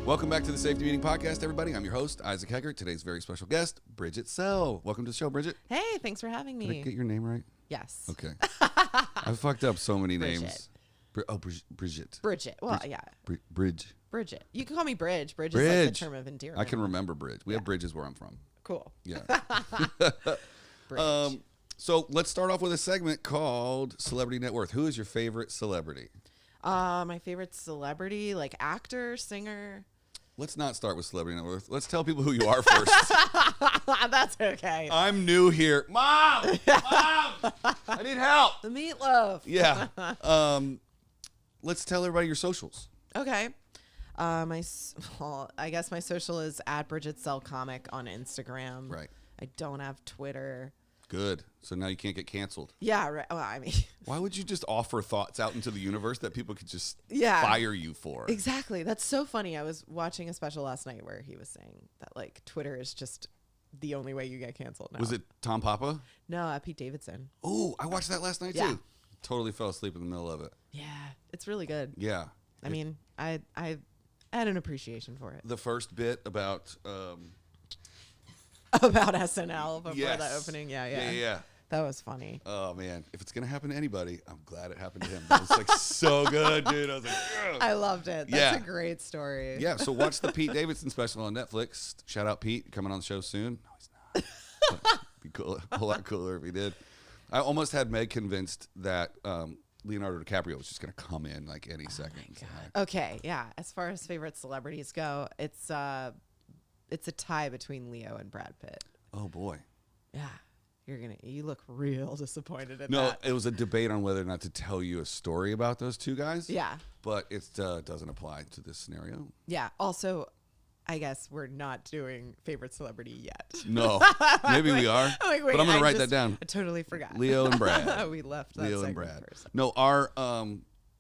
Welcome back to the Safety Meeting Podcast, everybody. I'm your host, Isaac Heckert. Today's very special guest, Bridget Sell. Welcome to the show, Bridget. Hey, thanks for having me. Did I get your name right? Yes. Okay. I fucked up so many Bridget. names. Bridget. Bridget. Well, yeah. Bridge. Bridget. You can call me Bridge. Bridge is like the term of endearment. I can remember Bridge. We have bridges where I'm from. Cool. Yeah. Bridge. So let's start off with a segment called Celebrity Net Worth. Who is your favorite celebrity? My favorite celebrity, like actor, singer. Let's not start with Celebrity Net Worth. Let's tell people who you are first. That's okay. I'm new here. Mom! Mom! I need help. The meatloaf. Yeah. Let's tell everybody your socials. Okay. I guess my social is at Bridget Sell Comic on Instagram. Right. I don't have Twitter. Good. So now you can't get canceled. Yeah, right. Well, I mean, Why would you just offer thoughts out into the universe that people could just Yeah. fire you for? exactly. That's so funny. I was watching a special last night where he was saying that like Twitter is just the only way you get canceled now. Was it Tom Papa? No, Pete Davidson. Oh, I watched that last night Yeah. too. Totally fell asleep in the middle of it. Yeah, it's really good. Yeah. I mean, I had an appreciation for it. The first bit about About SNL before yes. the opening. Yeah. Yeah. That was funny. Oh man, if it's gonna happen to anybody, I'm glad it happened to him. It was like so good, dude. I was like, ugh. I loved it. That's a great story. Yeah, so watch the Pete Davidson special on Netflix. Shout out Pete, coming on the show soon. No, he's not. Be cool, a whole lot cooler if he did. I almost had Meg convinced that Leonardo Dicaprio was just going to come in like any second. Oh my God. Okay, yeah. As far as favorite celebrities go, it's a tie between Leo and Brad Pitt. Oh boy. Yeah. You look real disappointed in No, that. it was a debate on whether or not to tell you a story about those two guys. Yeah. But it doesn't apply to this scenario. Yeah. Also, I guess we're not doing favorite celebrity yet. No, maybe we are. Like, wait, but I'm going to write just- that down. I totally forgot. Leo and Brad. We left that Leo and segment Brad. first. No, our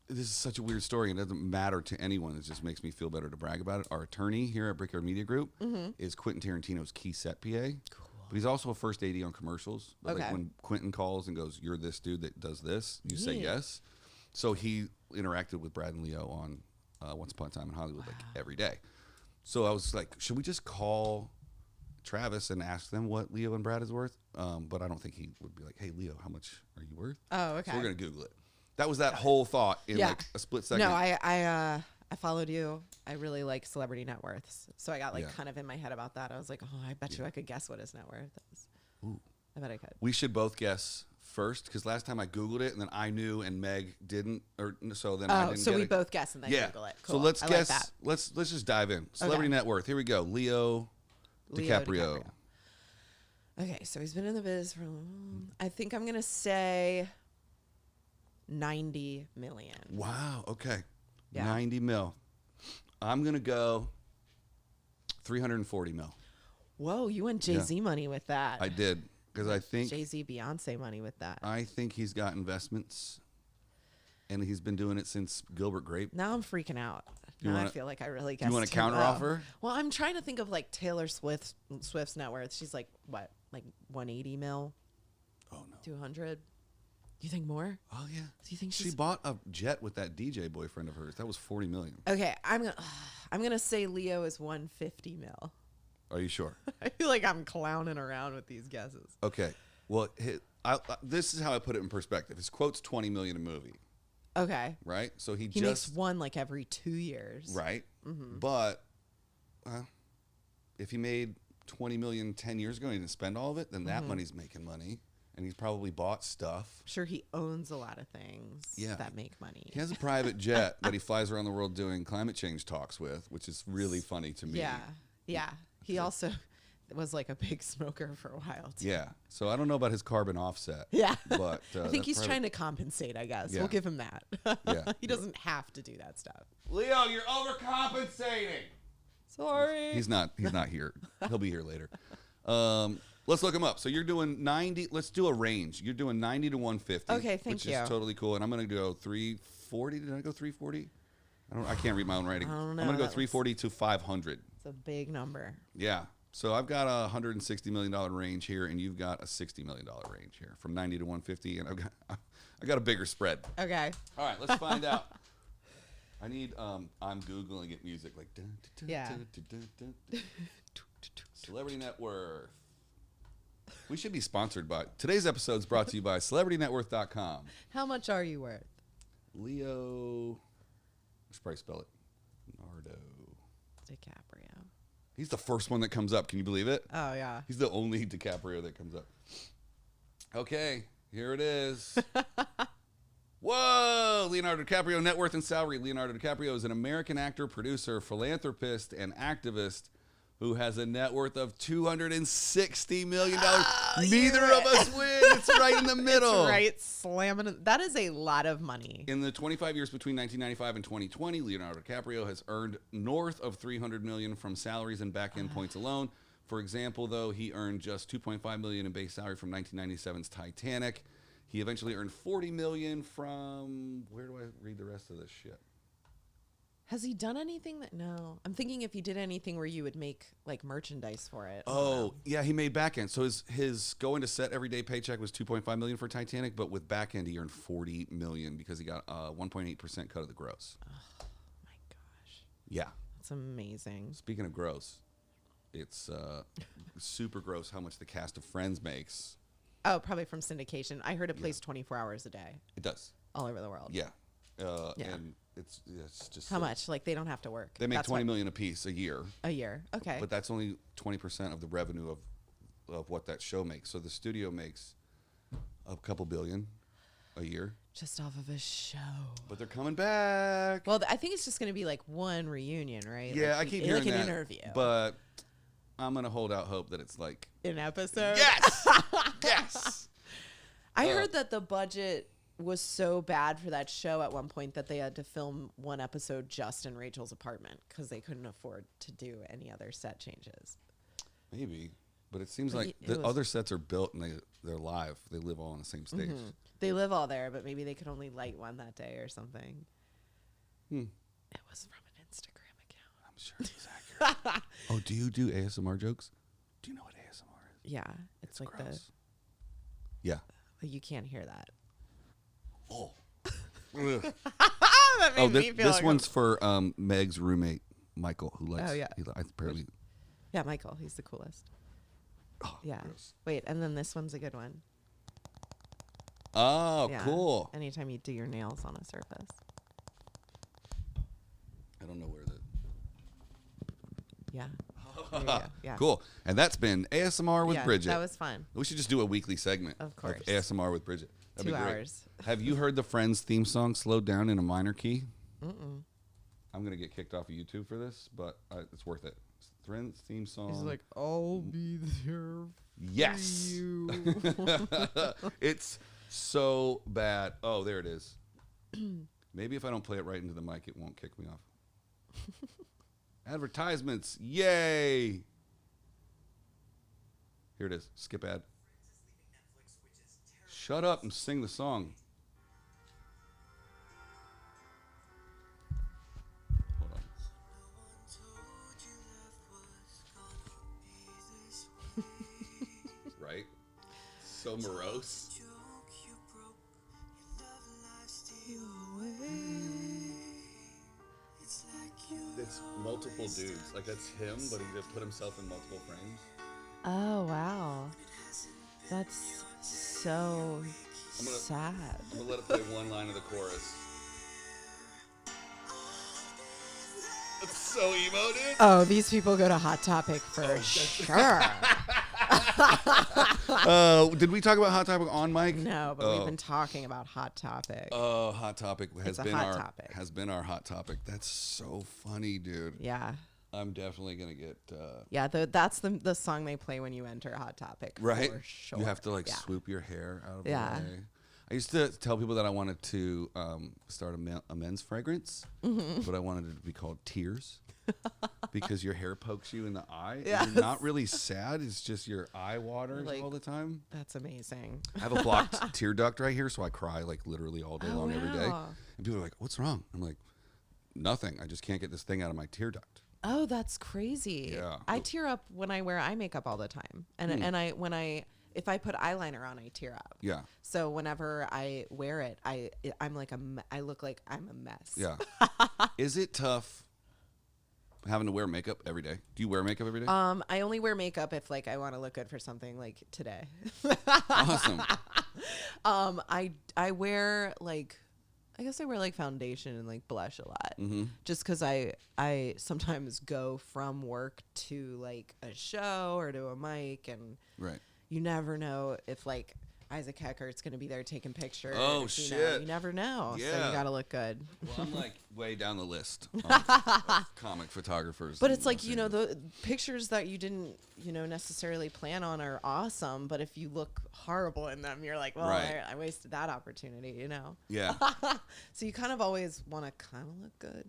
this is such a weird story, and it doesn't matter to anyone. It just makes me feel better to brag about it. Our attorney here at Brickyard Media Group is Quentin Tarantino's key set PA. Cool. But he's also a first AD on commercials. But like when Quentin calls and goes, "You're this dude that does this," you say yes. So he interacted with Brad and Leo on Once Upon a Time in Hollywood like every day. So I was like, should we just call Travis and ask them what Leo and Brad is worth? But I don't think he would be like, hey, Leo, how much are you worth? Oh, okay. So we're going to Google it. That was that whole thought in like a split second. No, I followed you. I really like celebrity net worths. So I got like kind of in my head about that. I was like, oh, I bet you I could guess what his net worth is. Ooh. I bet I could. We should both guess first because last time I Googled it and then I knew and Meg didn't. I didn't so get we it. both guess and then Google it. Cool. So let's I guess. Like that. Let's just dive in. Celebrity net worth. Here we go. Leo DiCaprio. Okay, so he's been in the biz for. I think I'm gonna say 90 million. Wow. Okay. Yeah. 90 mil. I'm gonna go 340 mil. Whoa, you went Jay-Z money with that. I did because I think Jay-Z, Beyonce money with that. I think he's got investments, and he's been doing it since Gilbert Grape. Now I'm freaking out. I feel like I really guessed. Do you want a too counter low. offer? Well, I'm trying to think of like Taylor Swift's net worth. She's like what, like 180 mil? Oh no, 200. You think more? Oh yeah. Do you think she bought a jet with that DJ boyfriend of hers? That was 40 million. Okay, I'm gonna say Leo is 150 mil. Are you sure? I feel like I'm clowning around with these guesses. Okay. Well, this is how I put it in perspective. His quote's 20 million a movie. Okay. Right. So he makes just one like every 2 years. right. But if he made 20 million 10 years ago and he didn't spend all of it, then that money's making money. And he's probably bought stuff. I'm sure he owns a lot of things that make money. He has a private jet that he flies around the world doing climate change talks with, which is really funny to me. Yeah. Yeah. He also was like a big smoker for a while too. Yeah. So I don't know about his carbon offset. Yeah. But I think he's trying to compensate, I guess. Yeah. We'll give him that. Yeah. He doesn't have to do that stuff. Leo, you're overcompensating. Sorry. He's not here. He'll be here later. Let's look him up. So you're doing 90. Let's do a range. You're doing 90 to 150. Okay, thank you. Which is totally cool. And I'm going to go 340. Did I go 340? I can't read my own writing. I don't know. I'm going to go 340 to 500. It's a big number. Yeah. So I've got a $160 million range here, and you've got a $60 million range here, from 90 to 150, and I got a bigger spread. Okay. All right, let's find out. I need I'm Googling it music like Yeah. Celebrity Net Worth. We should be sponsored by today's episode is brought to you by celebritynetworth.com. How much are you worth? Leo, I should probably spell it. Leonardo DiCaprio. He's the first one that comes up. Can you believe it? Oh yeah. He's the only DiCaprio that comes up. Okay, here it is. Whoa! Leonardo DiCaprio, net worth and salary. Leonardo DiCaprio is an American actor, producer, philanthropist, and activist who has a net worth of $260 million. Neither of us win. It's right in the middle. It's right slamming. That is a lot of money. In the 25 years between 1995 and 2020, Leonardo DiCaprio has earned north of $300 million from salaries and back-end points alone. For example, though, he earned just $2.5 million in base salary from 1997's Titanic. He eventually earned $40 million from, where do I read the rest of this shit? Has he done anything that? No. I'm thinking if he did anything where you would make like merchandise for it. Oh, yeah, he made back end. So his going to set everyday paycheck was $2.5 million for Titanic, but with back end he earned $40 million because he got 1.8% cut of the gross. Oh my gosh. Yeah. That's amazing. Speaking of gross, it's super gross how much the cast of Friends makes. Oh, probably from syndication. I heard it plays 24 hours a day. It does. All over the world. Yeah. Yeah. And it's just How much? Like they don't have to work. They make That's $20 million a piece a year. A year. Okay. But that's only 20% of the revenue of what that show makes. So the studio makes a couple billion a year. Just off of a show. But they're coming back. Well, I think it's just going to be like one reunion, right? Yeah, like, I keep hearing like an that. interview. But I'm going to hold out hope that it's like an episode. Yes. Yes. I heard that the budget was so bad for that show at one point that they had to film one episode just in Rachel's apartment because they couldn't afford to do any other set changes. Maybe. But it seems But like the other sets are built and they're live. They live all on the same stage. Mm-hmm. They live all there, but maybe they could only light one that day or something. It was from an Instagram account. I'm sure it's accurate. Oh, do you do ASMR jokes? Do you know what ASMR is? Yeah. It's like gross. Yeah. You can't hear that. Oh. That made me feel this like one's for Meg's roommate, Michael, who likes. Oh, yeah. Apparently. Yeah, Michael. He's the coolest. Oh, Yeah. gross. Wait, and then this one's a good one. Oh, Yeah. cool. Anytime you do your nails on a surface. I don't know where the. Yeah. There you go. Yeah. Cool. And that's been ASMR with Yeah, Bridget. that was fun. We should just do a weekly segment Of course. ASMR with Bridget. That'd 2 be great. hours. Have you heard the Friends theme song slowed down in a minor key? Mm-mm. I'm going to get kicked off of YouTube for this, but it's worth it. Friends theme song. He's like, I'll be there. Yes. You. It's so bad. Oh, there it is. Maybe if I don't play it right into the mic, it won't kick me off. Advertisements. Yay. Here it is. Skip ad. Shut up and sing the song. Hold on. Right? So morose. It's multiple dudes. Like that's him, but he just put himself in multiple frames. Oh, wow. That's so sad. I'm gonna let it play one line of the chorus. It's so emo, dude. Oh, these people go to Hot Topic for sure. Did we talk about Hot Topic on mic? No, but we've been talking about Hot Topic. Oh, Hot Topic has been topic. Hot Topic. That's so funny, dude. Yeah. I'm definitely gonna get. Yeah, that's the song they play when you enter Hot Topic. Right. For sure. You have to like Yeah. swoop your hair out of Yeah. the way. I used to tell people that I wanted to start a men's fragrance, but I wanted it to be called Tears because your hair pokes you in the eye. Yes. And you're not really sad. It's just your eye waters Like, all the time. That's amazing. I have a blocked tear duct right here, so I cry like literally all day long every day. wow. And people are like, "What's wrong?" I'm like, "Nothing. I just can't get this thing out of my tear duct." Oh, that's crazy. Yeah. I tear up when I wear eye makeup all the time. And when I if I put eyeliner on, I tear up. Yeah. So whenever I wear it, I'm like I look like I'm a mess. Yeah. Is it tough having to wear makeup every day? Do you wear makeup every day? I only wear makeup if like I want to look good for something, like today. Awesome. I wear like, I guess I wear like foundation and like blush a lot, just because I sometimes go from work to like a show or to a mic, and Right. you never know if like Isaac Heckert's going to be there taking pictures. Oh, shit. You never know. So Yeah. you got to look good. Well, I'm like way down the list of comic photographers. But in it's like, Los you know, Angeles. the pictures that you didn't, you know, necessarily plan on are awesome. But if you look horrible in them, you're like, well, Right. I wasted that opportunity, you know? Yeah. So you kind of always want to kind of look good.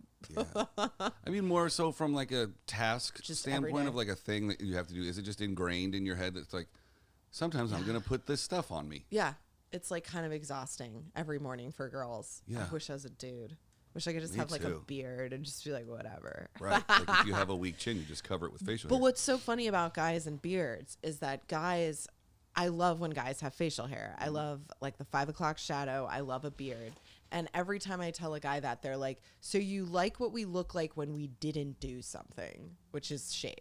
Yeah. I mean, more so from like a task Just every standpoint day. of like a thing that you have to do. Is it just ingrained in your head that's like, sometimes I'm going to put this stuff on me? Yeah. It's like kind of exhausting every morning for girls. Yeah. I wish I was a dude. Wish I could just Me have like a too. beard and just be like, whatever. Right. Like if you have a weak chin, you just cover it with facial But hair. what's so funny about guys and beards is that guys, I love when guys have facial hair. I love like the 5 o'clock shadow. I love a beard. And every time I tell a guy that, they're like, so you like what we look like when we didn't do something, which is shave.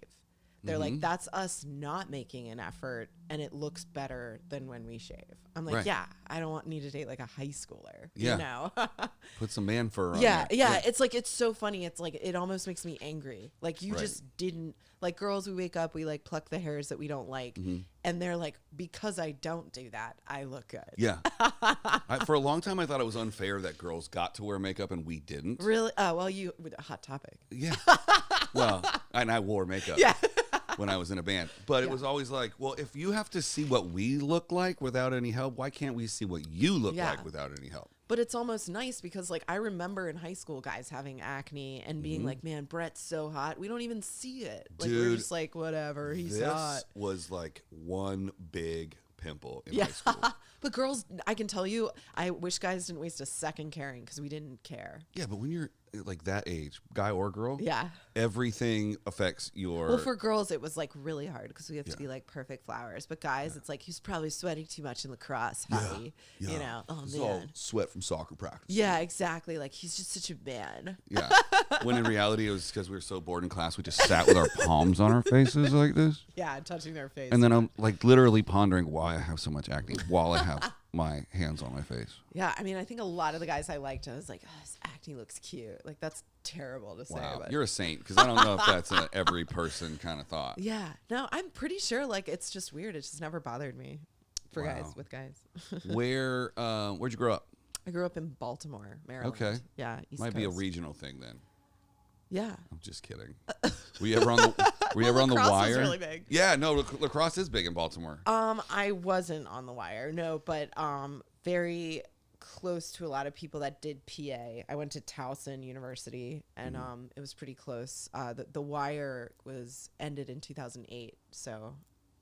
They're like, that's us not making an effort, and it looks better than when we shave. I'm like, Right. yeah, I don't need to date like a high schooler, Yeah. you know? Put some man fur on Yeah, there. yeah. It's like, it's so funny. It's like, it almost makes me angry. Like, you Right. just didn't, like, girls, we wake up, we like pluck the hairs that we don't like. And they're like, because I don't do that, I look good. Yeah. For a long time, I thought it was unfair that girls got to wear makeup and we didn't. Really? Oh, well, Hot Topic. Yeah. Well, and I wore makeup. Yeah. When I was in a band. But it Yeah. was always like, well, if you have to see what we look like without any help, why can't we see what you look Yeah. like without any help? But it's almost nice because, like, I remember in high school guys having acne and being like, man, Brett's so hot. We don't even see it. Like, we're Dude, just like, whatever, he's This hot. was like one big pimple in Yeah. high school. But girls, I can tell you, I wish guys didn't waste a second caring because we didn't care. Yeah, but when you're like that age, guy or girl, Yeah. everything affects your... Well, for girls, it was like really hard because we have Yeah. to be like perfect flowers. But guys, it's like he's probably sweating too much in lacrosse, honey. Yeah. You know, oh It's all man. sweat from soccer practice. Yeah, exactly. Like he's just such a man. Yeah. When in reality, it was because we were so bored in class, we just sat with our palms on our faces like this. Yeah, touching their face. And then I'm like literally pondering why I have so much acne while I have my hands on my face. Yeah, I mean, I think a lot of the guys I liked, I was like, oh, his acne looks cute. Like that's terrible to say. Wow, But you're a saint, because I don't know if that's an every person kind of thought. yeah, no, I'm pretty sure like it's just weird. It just never bothered me for Wow. guys with guys. Where'd you grow up? I grew up in Baltimore, Maryland. Okay. Yeah, East Might be a Coast. regional thing then. Yeah. I'm just kidding. Were you ever on the Lacrosse wire? is really big. Yeah, no, lacrosse is big in Baltimore. I wasn't on the wire, no, but very close to a lot of people that did PA. I went to Towson University, and it was pretty close. The wire was ended in 2008, so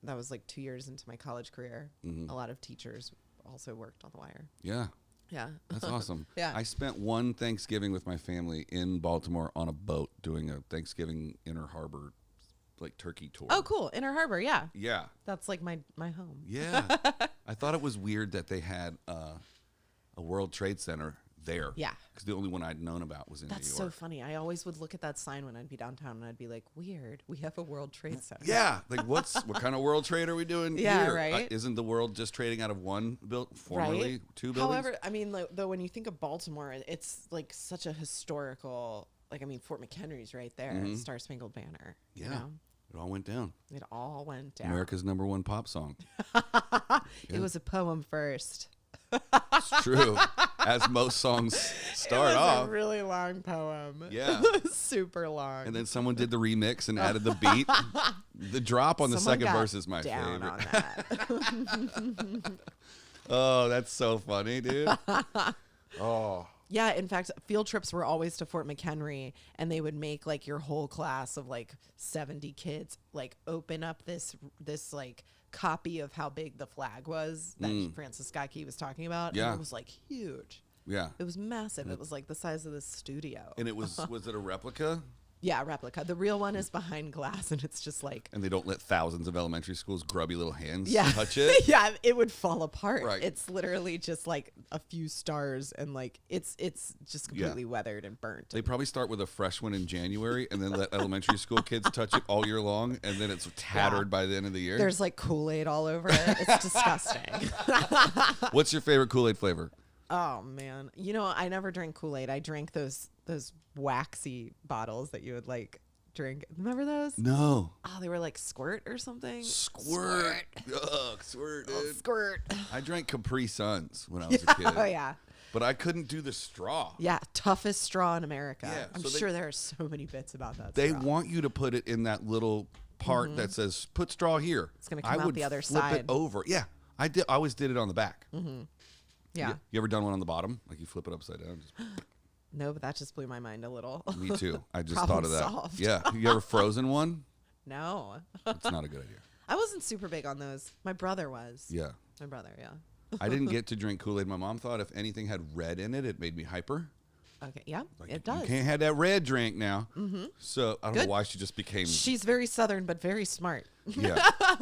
that was like 2 years into my college career. A lot of teachers also worked on the wire. Yeah. Yeah, That's awesome. Yeah. I spent one Thanksgiving with my family in Baltimore on a boat doing a Thanksgiving Inner Harbor like turkey tour. Oh, cool. Inner Harbor, yeah. Yeah. That's like my home. Yeah. I thought it was weird that they had a World Trade Center there. Yeah. Because the only one I'd known about was in That's New so York. funny. I always would look at that sign when I'd be downtown, and I'd be like, weird. We have a World Trade Center. Yeah. Like, what kind of world trade are we doing Yeah, here? right? Isn't the world just trading out of one formerly Right? two buildings? However, I mean, like, though, when you think of Baltimore, it's like such a historical, like, I mean, Fort McHenry's right there, Star Spangled Banner. Yeah. You know? It all went down. It all went down. America's #1 pop song. It was a poem first. It's true. As most songs start it was off. a really long poem. Yeah. Super long. And then someone did the remix and added the beat. The drop on the Someone second got verse is my down favorite. on that. Oh, that's so funny, dude. Oh. Yeah, in fact, field trips were always to Fort McHenry, and they would make like your whole class of like 70 kids like open up this like copy of how big the flag was that Francis Scott Key was talking about. Yeah. And it was like huge. Yeah. It was massive. It was like the size of this studio. And it was it a replica? Yeah, replica. The real one is behind glass, and it's just like. And they don't let thousands of elementary schools' grubby little hands Yeah. touch it. Yeah, it would fall apart. Right. It's literally just like a few stars, and like it's just completely weathered and burnt. They probably start with a fresh one in January, and then let elementary school kids touch it all year long, and then it's tattered by the end of the year. There's like Kool-Aid all over it. It's disgusting. What's your favorite Kool-Aid flavor? Oh man, you know I never drank Kool-Aid. I drank those waxy bottles that you would like drink. Remember those? No. Oh, they were like Squirt or something. Squirt. Ugh, Squirt, dude. Oh, Squirt. I drank Capri Suns when I was a kid. Oh yeah. But I couldn't do the straw. Yeah, toughest straw in America. Yeah, I'm so sure there are so many bits about that. They straw. want you to put it in that little part that says "put straw here." It's gonna come I out would the other flip side. it over. Yeah, I did. I always did it on the back. Yeah. You ever done one on the bottom? Like you flip it upside down? Just No, but that just blew my mind a little. Me too. I just Problem thought of that. solved. Yeah. You ever frozen one? No. It's not a good idea. I wasn't super big on those. My brother was. Yeah. My brother, yeah. I didn't get to drink Kool-Aid. My mom thought if anything had red in it, it made me hyper. Okay, yeah, Like, it does. You can't have that red drink now. So I don't know Good. why she just became. She's very Southern, but very smart. Yeah.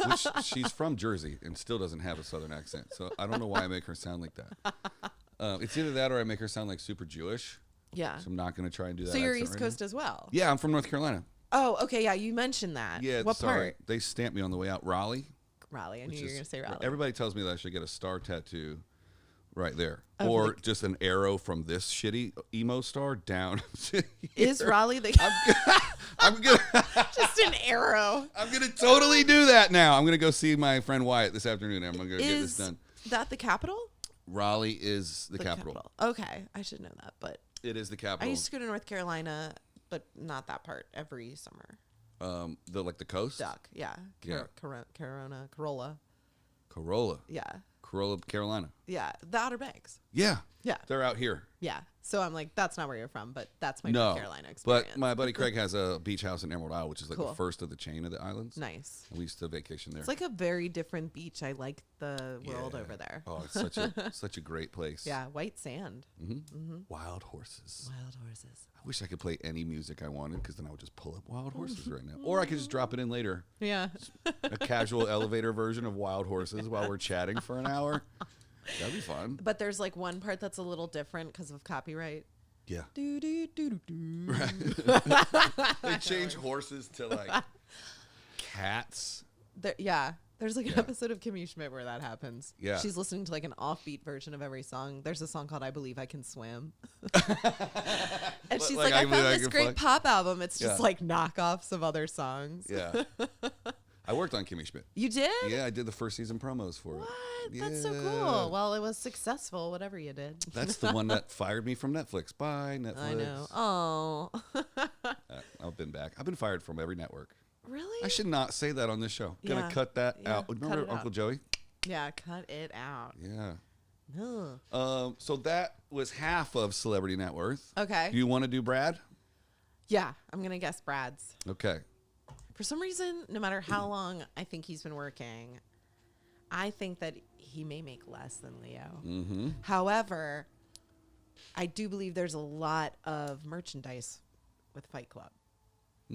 Which she's from Jersey and still doesn't have a Southern accent. So I don't know why I make her sound like that. It's either that or I make her sound like super Jewish. Yeah. So I'm not going to try and do that. So you're accent East right Coast as well? now. Yeah, I'm from North Carolina. Oh, okay, yeah, you mentioned that. Yeah, What sorry. part? They stamped me on the way out. Raleigh. Raleigh. I knew which you were is- going to say Raleigh. Everybody tells me that I should get a star tattoo right there. Of Or like- just an arrow from this shitty emo star down. Is Raleigh the I'm gonna just an arrow? I'm gonna totally do that now. I'm gonna go see my friend Wyatt this afternoon. I'm gonna go get this Is done. that the capital? Raleigh is the capital. Okay, I should know that, but It is the I capital. used to go to North Carolina, but not that part every summer. The coast. Duck, yeah. Yeah. Corolla. Corolla, Carolina. Yeah. The Outer Banks. Yeah, Yeah. they're out here. Yeah. So I'm like, that's not where you're from, but that's my No, North Carolina experience. but my buddy Craig has a beach house in Emerald Isle, which is like Cool. the first of the chain of the islands. Nice. And we used to vacation there. It's like a very different beach. I like the world Yeah. over there. Oh, it's such a great place. Yeah, white sand. Wild horses. Wild horses. I wish I could play any music I wanted because then I would just pull up Wild Horses right now. Or I could just drop it in later. Yeah. A casual elevator version of Wild Horses while we're chatting for an hour. That'd be fun. But there's like one part that's a little different because of copyright. Yeah. Do, do, do, do, do. They change horses to like cats. Yeah. There's like an Yeah. episode of Kimmy Schmidt where that happens. Yeah. She's listening to like an offbeat version of every song. There's a song called I Believe I Can Swim. And she's Like, like, I I Believe found I this Can great Fly. pop album. It's just Yeah. like knockoffs of other songs. Yeah. I worked on Kimmy Schmidt. You did? Yeah, I did the first season promos for What? it. That's so Yeah. cool. Well, it was successful, whatever you did. That's the one that fired me from Netflix. Bye, Netflix. I know. Oh. I've been back. I've been fired from every network. Really? I should not say that on this show. Yeah. Gonna cut that Yeah, out. cut Remember it out. Uncle Joey? Yeah, cut it out. Yeah. Ugh. So that was half of Celebrity Net Worth. Okay. Do you want to do Brad? Yeah, I'm going to guess Brad's. Okay. For some reason, no matter how long I think he's been working, I think that he may make less than Leo. Mm-hmm. However, I do believe there's a lot of merchandise with Fight Club,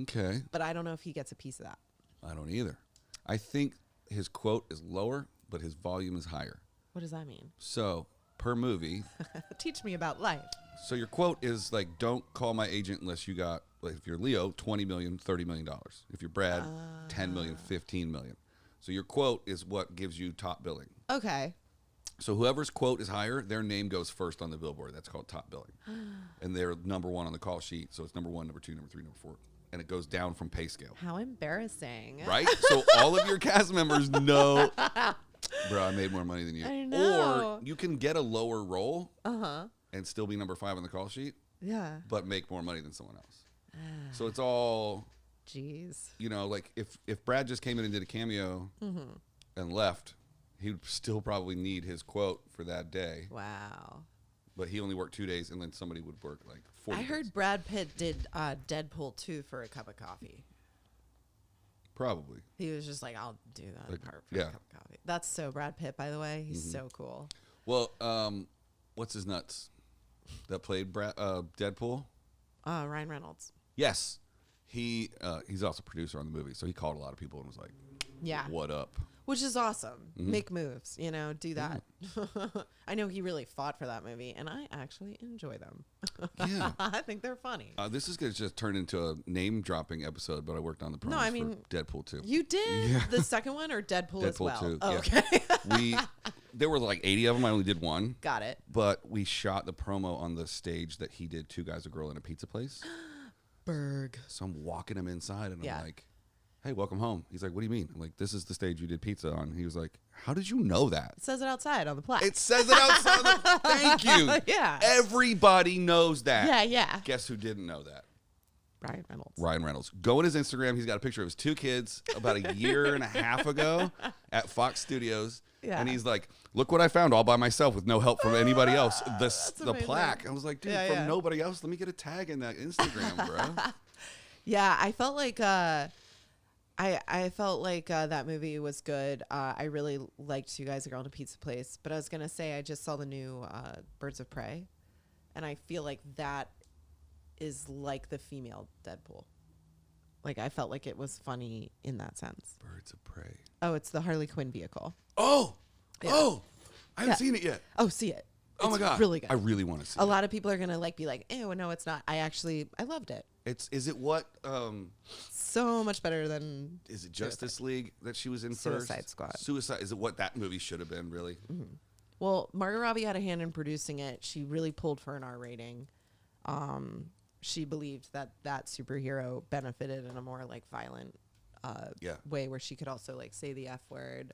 Okay. but I don't know if he gets a piece of that. I don't either. I think his quote is lower, but his volume is higher. What does that mean? So per movie, Teach me about life. so your quote is like, don't call my agent unless you got, like if you're Leo, $20 million, $30 million. If you're Brad, $10 million, $15 million. So your quote is what gives you top billing. Okay. So whoever's quote is higher, their name goes first on the billboard. That's called top billing. And they're number one on the call sheet. So it's number one, number two, number three, number four. And it goes down from pay scale. How embarrassing. Right? So all of your cast members know, bro, I made more money than you. I know. Or you can get a lower role and still be number 5 on the call sheet, Yeah. but make more money than someone else. So it's all, Jeez. you know, like if Brad just came in and did a cameo and left, he'd still probably need his quote for that day. Wow. But he only worked 2 days, and then somebody would work like 40 I heard days. Brad Pitt did Deadpool 2 for a cup of coffee. Probably. He was just like, I'll do that Like, part for yeah. a cup of coffee. That's so Brad Pitt, by the way. He's so cool. Well, what's his nuts that played Deadpool? Ryan Reynolds. Yes. He's also a producer on the movie, so he called a lot of people and was like, Yeah. "What up?" Which is awesome. Mm-hmm. Make moves, do that. I know he really fought for that movie, and I actually enjoy them. Yeah. I think they're funny. This is going to just turn into a name-dropping episode, but I worked on the promos for Deadpool 2. You did? Yeah. The second one or Deadpool as well? 2, Oh, yeah. okay. There were like 80 of them. I only did one. Got it. But we shot the promo on the stage that he did, Two Guys, a Girl, in a Pizza Place. Berg. So I'm walking him inside, and Yeah. I'm like, "Hey, welcome home." He's like, "What do you mean?" I'm like, "This is the stage you did pizza on." He was like, "How did you know that?" It says it outside on the plaque. It says it outside. Thank you. Yeah. Everybody knows that. Yeah, yeah. Guess who didn't know that? Ryan Reynolds. Go on his Instagram. He's got a picture of his 2 kids about a year and a half ago at Fox Studios. Yeah. And he's like, "Look what I found all by myself with no help from anybody else." The amazing. plaque. I was like, "Dude, Yeah, from yeah. nobody else, let me get a tag in that Instagram, bro." Yeah, I felt like I felt like that movie was good. I really liked You Guys, a Girl in a Pizza Place. But I was going to say, I just saw the new Birds of Prey. And I feel like that is like the female Deadpool. Like, I felt like it was funny in that sense. Birds of Prey. Oh, it's the Harley Quinn vehicle. Oh! Yeah. Oh! I haven't Yeah. seen it yet. Oh, see it. Oh, my It's God. really good. I really want to see A it. lot of people are going to be like, "Oh, no, it's not." I loved it. Is it what... So much better than Is it Justice League that she was in Suicide first? Squad. Suicide. Is it what that movie should have been, really? Well, Margot Robbie had a hand in producing it. She really pulled for an R rating. She believed that superhero benefited in a more like violent way where she could also like say the F word.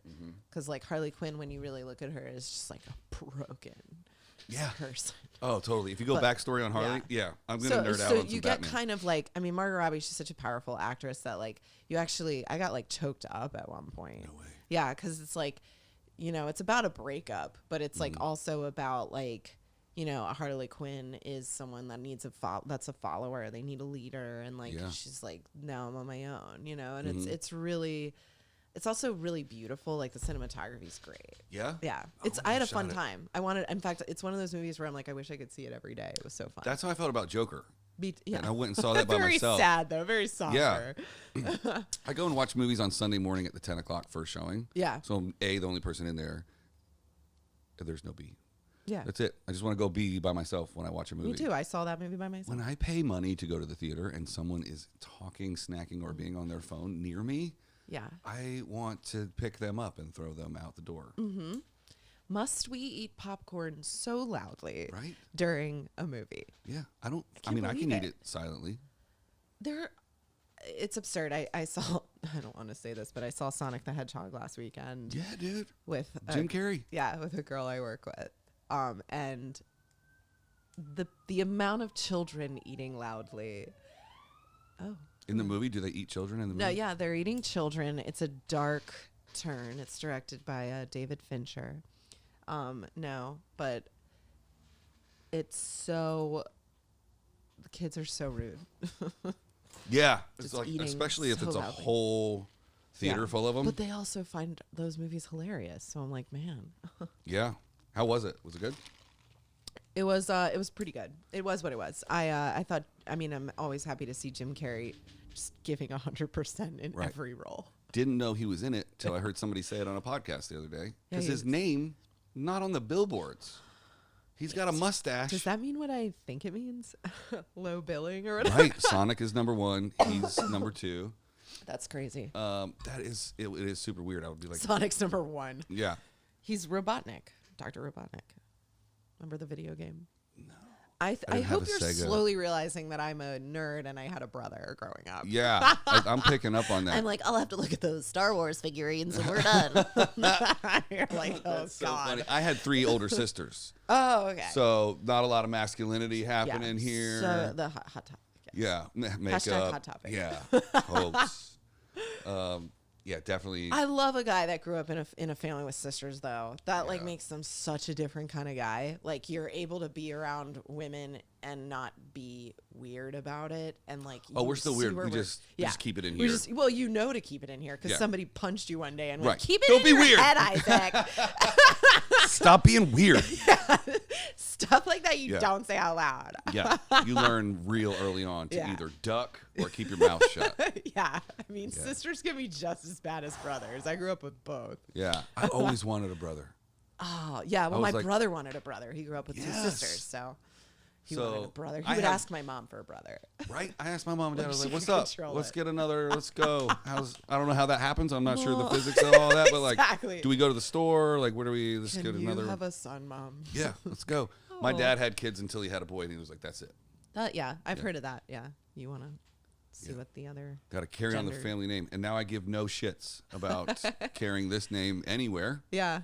Because like Harley Quinn, when you really look at her, is just like a broken person. Oh, totally. If you go backstory on Harley, I'm going to nerd out So on some you get Batman. kind of like, I mean, Margot Robbie, she's such a powerful actress that like I got like choked up at one point. No way. Yeah, because it's like, it's about a breakup, but it's like also about like, a Harley Quinn is someone that needs that's a follower. They need a leader, and like she's like, now I'm on my own, and it's also really beautiful. Like the cinematography's great. Yeah? Yeah. Oh, I had a fun time. In fact, it's one of those movies where I'm like, I wish I could see it every day. It was so fun. That's how I felt about Joker. Yeah. And I went and saw that by myself. Very sad though. Very somber. Yeah. I go and watch movies on Sunday morning at the 10 o'clock first showing. Yeah. So I'm A, the only person in there. There's no B. Yeah. That's it. I just want to go be by myself when I watch a movie. Me too. I saw that movie by myself. When I pay money to go to the theater and someone is talking, snacking, or being on their phone near me, yeah. I want to pick them up and throw them out the door. Mm-hmm. Must we eat popcorn so loudly Right? during a movie? Yeah. I can't can believe eat it. it silently. It's absurd. I saw, I don't want to say this, but I saw Sonic the Hedgehog last weekend Yeah, dude. with Jim Carrey. Yeah, with a girl I work with. And the amount of children eating loudly. Oh. In the movie, do they eat children in the movie? No, yeah, they're eating children. It's a dark turn. It's directed by David Fincher. No, but it's so, the kids are so rude. Yeah. It's Just like, eating especially if so it's a loudly. whole theater Yeah. full of them. But they also find those movies hilarious. So I'm like, man. Yeah. How was it? Was it good? It was pretty good. It was what it was. I thought, I'm always happy to see Jim Carrey just giving 100% in Right. every role. Didn't know he was in it till I heard somebody say it on a podcast the other day. Yeah, Because he his is. name, not on the billboards. He's got a mustache. Does that mean what I think it means? Low billing or whatever? Right. Sonic is number 1. He's number 2. That's crazy. That is, it is super weird. I would be like, Sonic's number 1. yeah. He's Robotnik, Dr. Robotnik. Remember the video game? No. I didn't have hope a you're Sega. slowly realizing that I'm a nerd and I had a brother growing up. Yeah. I'm picking up on that. I'm like, I'll have to look at those Star Wars figurines and we're done. You're like, oh, That's so God. funny. I had 3 older sisters. Oh, okay. So not a lot of masculinity happening here. So the hot topic. Yeah, makeup. Hashtag hot topic. Yeah, hoax. Yeah, definitely. I love a guy that grew up in a family with sisters, though. That like makes them such a different kind of guy. Like you're able to be around women and not be weird about it. And like, Oh, we're still weird. We just keep it in here. Well, you know to keep it in here because somebody punched you one day and went, keep it Don't in be your weird. head, Isaac. Stop being weird. Yeah. Stuff like that you don't say out loud. Yeah. You learn real early on to either duck or keep your mouth shut. Yeah. I mean, sisters can be just as bad as brothers. I grew up with both. Yeah. I always wanted a brother. Oh, yeah. Well, my brother wanted a brother. He grew up with two sisters, so he wanted a brother. He would ask my mom for a brother. Right? I asked my mom and dad, I was like, what's up? Let's get another, let's go. I don't know how that happens. I'm not sure the physics of all that, but like, do we go to the store? Like, where do we, let's get another. You have a son, Mom. Yeah, let's go. My dad had kids until he had a boy, and he was like, that's it. Yeah, I've heard of that. Yeah. You want to see what the other. Got to carry on the family name. And now I give no shits about carrying this name anywhere. Yeah.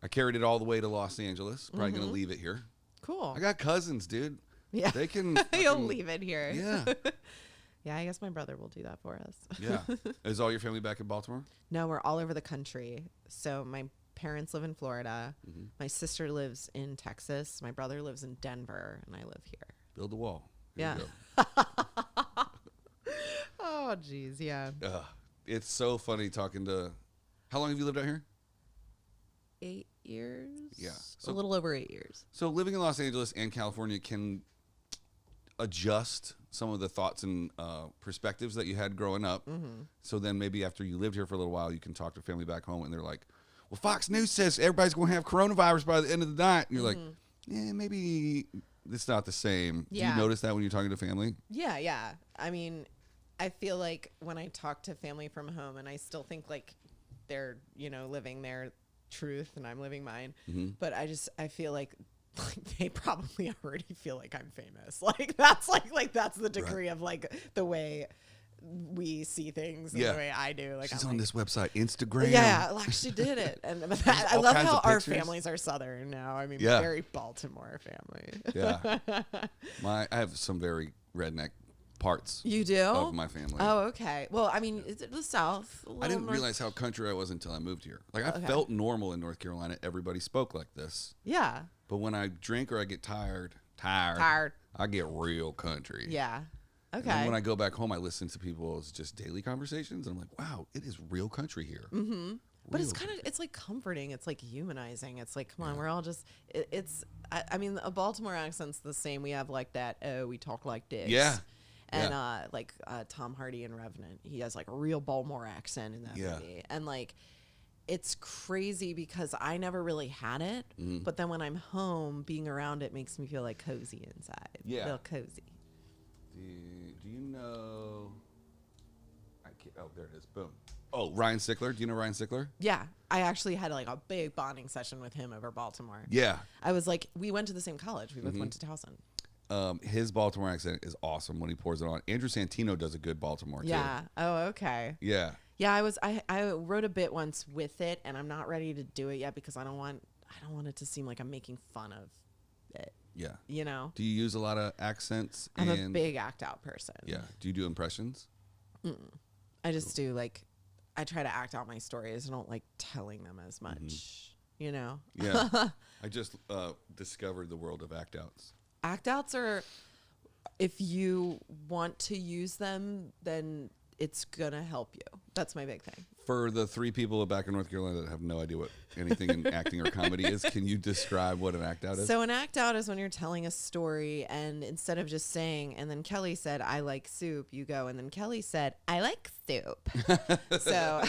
I carried it all the way to Los Angeles. Probably going to leave it here. Cool. I got cousins, dude. Yeah. They can. You'll leave it here. Yeah. Yeah, I guess my brother will do that for us. Yeah. Is all your family back in Baltimore? No, we're all over the country. So my parents live in Florida. Mm-hmm. My sister lives in Texas. My brother lives in Denver, and I live here. Build the wall. Here Oh, geez. Yeah. It's so funny talking to. How long have you lived out here? 8 years. Yeah. So, a little over 8 years. So living in Los Angeles and California can adjust some of the thoughts and perspectives that you had growing up. Mm-hmm. So then maybe after you lived here for a little while, you can talk to family back home and they're like, well, Fox News says everybody's going to have coronavirus by the end of the night. And you're like, yeah, maybe it's not the same. Yeah. Do you notice that when you're talking to family? Yeah, yeah. I mean, I feel like when I talk to family from home and I still think like they're, living their truth and I'm living mine, but I feel like they probably already feel like I'm famous. Like that's that's the degree of like the way we see things and the way I do. Like she's I'm on like, this website, Instagram. Yeah, like she did it. And I love how our families are Southern now. I mean, very Baltimore family. Yeah. I have some very redneck parts. You do? Of my family. Oh, okay. Well, I mean, it's the South. I didn't realize how country I was until I moved here. Like I felt normal in North Carolina. Everybody spoke like this. Yeah. But when I drink or I get tired, I get real country. Yeah. Okay. And when I go back home, I listen to people's just daily conversations. And I'm like, wow, it is real country here. Mm-hmm. But it's like comforting. It's like humanizing. It's like, come on, we're all just, I mean, a Baltimore accent's the same. We have like that, we talk like this. Yeah. And Tom Hardy in Revenant, he has like a real Baltimore accent in that movie. And like, it's crazy because I never really had it. Mm. But then when I'm home, being around it makes me feel like cozy inside. Yeah. Feel cozy. Do you know? Oh, there it is. Boom. Oh, Ryan Sickler. Do you know Ryan Sickler? Yeah. I actually had like a big bonding session with him over Baltimore. Yeah. I was like, we went to the same college. We both went to Towson. His Baltimore accent is awesome when he pours it on. Andrew Santino does a good Baltimore too. Yeah. Oh, okay. Yeah. Yeah, I wrote a bit once with it, and I'm not ready to do it yet because I don't want it to seem like I'm making fun of it. Yeah. You know? Do you use a lot of accents? I'm a big act out person. Yeah. Do you do impressions? I just do I try to act out my stories. I don't like telling them as much, you know? Yeah. I just discovered the world of act outs. Act outs are, if you want to use them, then it's going to help you. That's my big thing. For the 3 people back in North Carolina that have no idea what anything in acting or comedy is, can you describe what an act out is? So an act out is when you're telling a story and instead of just saying, and then Kelly said, I like soup, you go, and then Kelly said, I like soup. So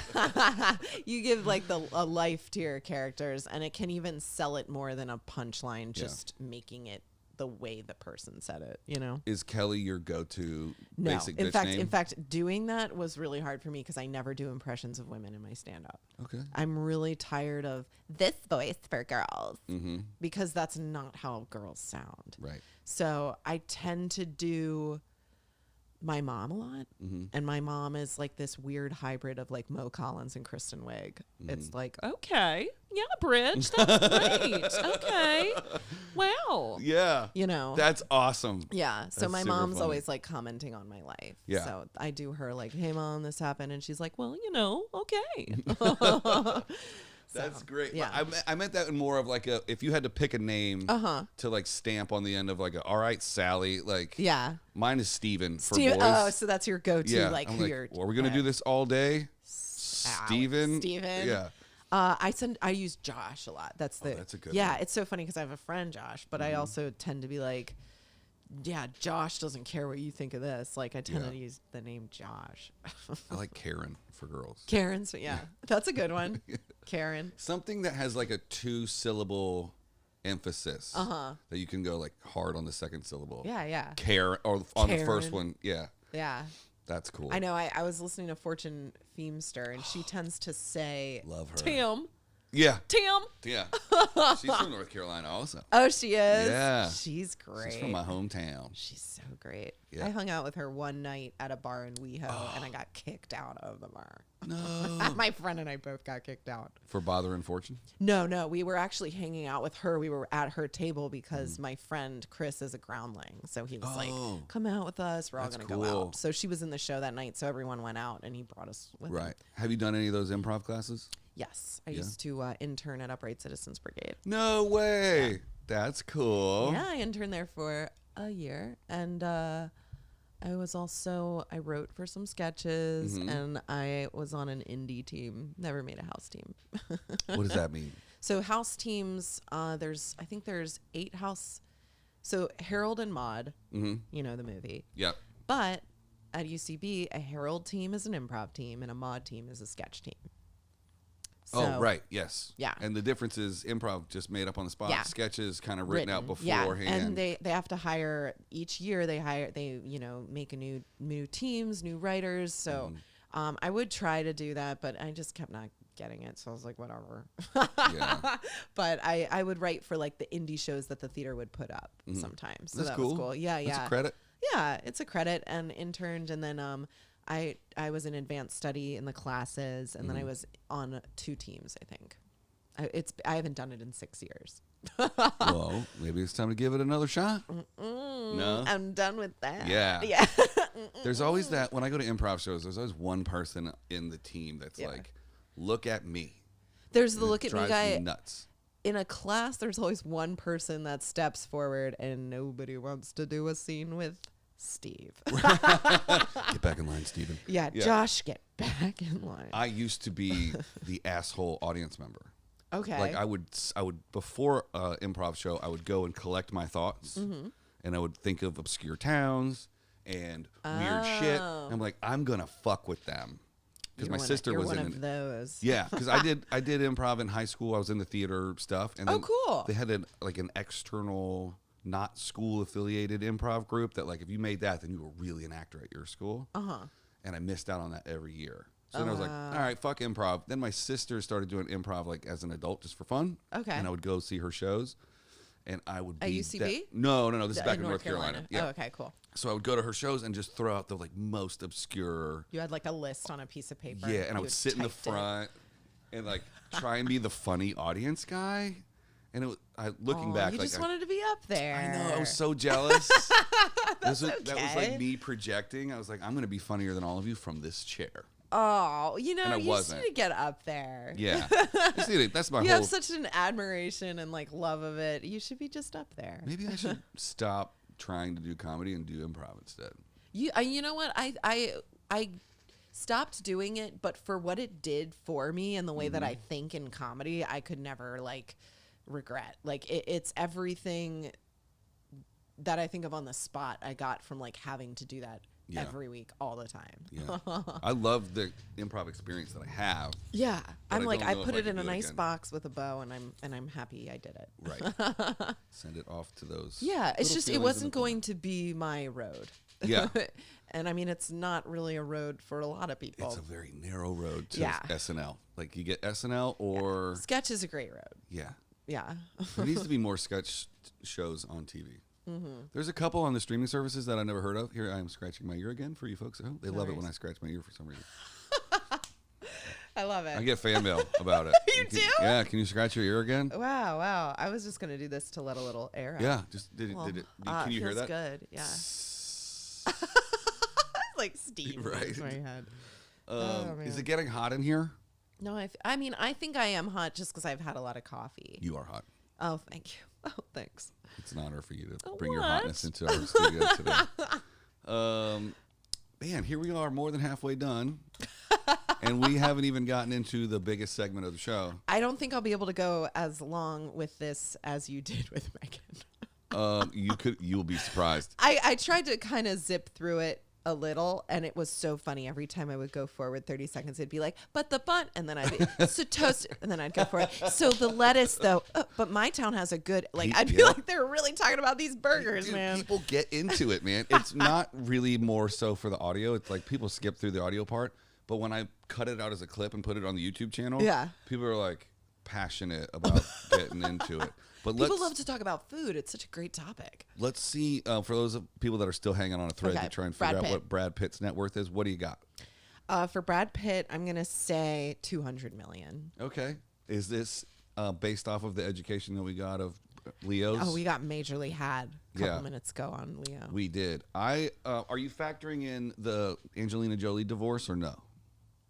you give like a life to your characters, and it can even sell it more than a punchline, just making it the way the person said it, you know? Is Kelly your go-to No. basic bitch name? In fact, doing that was really hard for me because I never do impressions of women in my stand-up. Okay. I'm really tired of this voice for girls because that's not how girls sound. Right. So I tend to do my mom a lot, and my mom is like this weird hybrid of like Mo Collins and Kristen Wiig. It's like, okay, yeah, Bridge, that's great. Okay, wow. Yeah, you know, that's awesome. Yeah, so that's my mom's funny. always like commenting on my life. Yeah, so I do her like, hey mom, this happened, and she's like, well, you know, okay. That's great. Yeah. I meant that in more of like if you had to pick a name to like stamp on the end of like all right, Sally. Like mine is Steven for boys. Oh, so that's your go-to. Yeah. Like I'm who like, you're. well, are we gonna do this all day? Steven. Steven. Yeah. I use Josh a lot. That's a good one. It's so funny because I have a friend Josh, but I also tend to be like, yeah, Josh doesn't care what you think of this. Like I tend to use the name Josh. I like Karen for girls. Karen's, that's a good one. Karen. Something that has like a 2-syllable emphasis that you can go like hard on the second syllable. Yeah. Karen, or on the first one. Yeah. That's cool. I know. I was listening to Fortune Feemster, and she tends to say, "Love her." Tim. Yeah. Tim. Yeah. She's from North Carolina also. Oh, she is? Yeah. She's great. She's from my hometown. She's so great. Yeah. I hung out with her one night at a bar in WeHo, and I got kicked out of the bar. No. My friend and I both got kicked out. For bothering Fortune? No. We were actually hanging out with her. We were at her table because my friend Chris is a groundling. So he was like, come out with us. We're all going to go out. So she was in the show that night. So everyone went out, and he brought us with him. Have you done any of those improv classes? Yes. I used to intern at Upright Citizens Brigade. No way. That's cool. Yeah, I interned there for a year. And I wrote for some sketches, and I was on an indie team. Never made a house team. What does that mean? So house teams, I think there's 8 house. So Harold and Maude, you know the movie. Yep. But at UCB, a Harold team is an improv team, and a Maude team is a sketch team. So, right. Yes. Yeah. And the difference is improv just made up on the spot. Yeah. Sketches kind of written out Yeah. beforehand. And they have to hire each year. They make a new teams, new writers. So I would try to do that, but I just kept not getting it. So I was like, whatever. Yeah. But I would write for like the indie shows that the theater would put up sometimes. So That's that cool. was cool. Yeah. That's a credit. Yeah, it's a credit, and interned, and then I was in advanced study in the classes, and then I was on 2 teams, I think. I haven't done it in 6 years. Well, maybe it's time to give it another shot. No? I'm done with that. Yeah. There's always that, when I go to improv shows, there's always one person in the team that's like, look at me. There's the look at me guy. guy. Me nuts. In a class, there's always one person that steps forward, and nobody wants to do a scene with Steve. Get back in line, Steven. Yeah, Josh, get back in line. I used to be the asshole audience member. Okay. Like I would before improv show, I would go and collect my thoughts, and I would think of obscure towns and weird shit. I'm like, I'm gonna fuck with them because my sister was one in of those. Yeah, because I did improv in high school. I was in the theater stuff, and then cool. They had an external, not school affiliated improv group that like if you made that, then you were really an actor at your school. And I missed out on that every year. So then I was like, all right, fuck improv. Then my sister started doing improv like as an adult just for fun. Okay. And I would go see her shows, and I would be at UCB? No. This is back in North Carolina. Yeah. Oh, okay, cool. So I would go to her shows and just throw out the like most obscure. You had like a list on a piece of paper. Yeah, and I would sit in the front and like try and be the funny audience guy. And looking back, you like just wanted to be up there. I know, I was so jealous. That was okay. like me projecting. I was like, I'm gonna be funnier than all of you from this chair. Oh, And you wasn't. just need to get up there. Yeah, that's my You whole. have such an admiration and like love of it. You should be just up there. Maybe I should stop trying to do comedy and do improv instead. You know what? I stopped doing it, but for what it did for me and the way that I think in comedy, I could never like regret. Like it's everything that I think of on the spot I got from like having to do that every week all the time. Yeah. I love the improv experience that I have. Yeah. I'm like, I don't know put if it I in could a do it nice again. box with a bow, and I'm happy I did it. Right. Send it off to those. Yeah. It's little just, it feelings in wasn't the corner. going to be my road. Yeah. And I mean, it's not really a road for a lot of people. It's a very narrow road to Yeah. SNL. Like you get SNL or Sketch is a great road. yeah. Yeah. There needs to be more sketch shows on TV. There's a couple on the streaming services that I never heard of. Here I am scratching my ear again for you folks at home. They love it when I scratch my ear for some reason. I love it. I get fan mail about it. You do? Yeah. Can you scratch your ear again? Wow. I was just going to do this to let a little air out. Yeah. Just did Well, it? Can you hear feels that? good. Yeah. Like steam Right. in my head. Is it getting hot in here? No, I mean, I think I am hot just because I've had a lot of coffee. You are hot. Oh, thank you. Oh, thanks. It's an honor for you to bring your hotness into our studio today. Man, here we are, more than halfway done. And we haven't even gotten into the biggest segment of the show. I don't think I'll be able to go as long with this as you did with Megan. You'll be surprised. I tried to kind of zip through it a little, and it was so funny. Every time I would go forward 30 seconds, it'd be like, but the bun, and then I'd be so toast, and then I'd go forward. So the lettuce, though, but my town has a good, like, I'd be like, they're really talking about these burgers, Dude, man. People get into it, man. It's not really more so for the audio. It's like people skip through the audio part, but when I cut it out as a clip and put it on the YouTube channel, people are like passionate about getting into it. But people love to talk about food. It's such a great topic. Let's see, for those people that are still hanging on a thread to try and figure out what Brad Pitt's net worth is, what do you got? For Brad Pitt, I'm going to say $200 million. Okay. Is this based off of the education that we got of Leo's? Oh, we got majorly had a couple minutes ago on Leo. We did. Are you factoring in the Angelina Jolie divorce or no?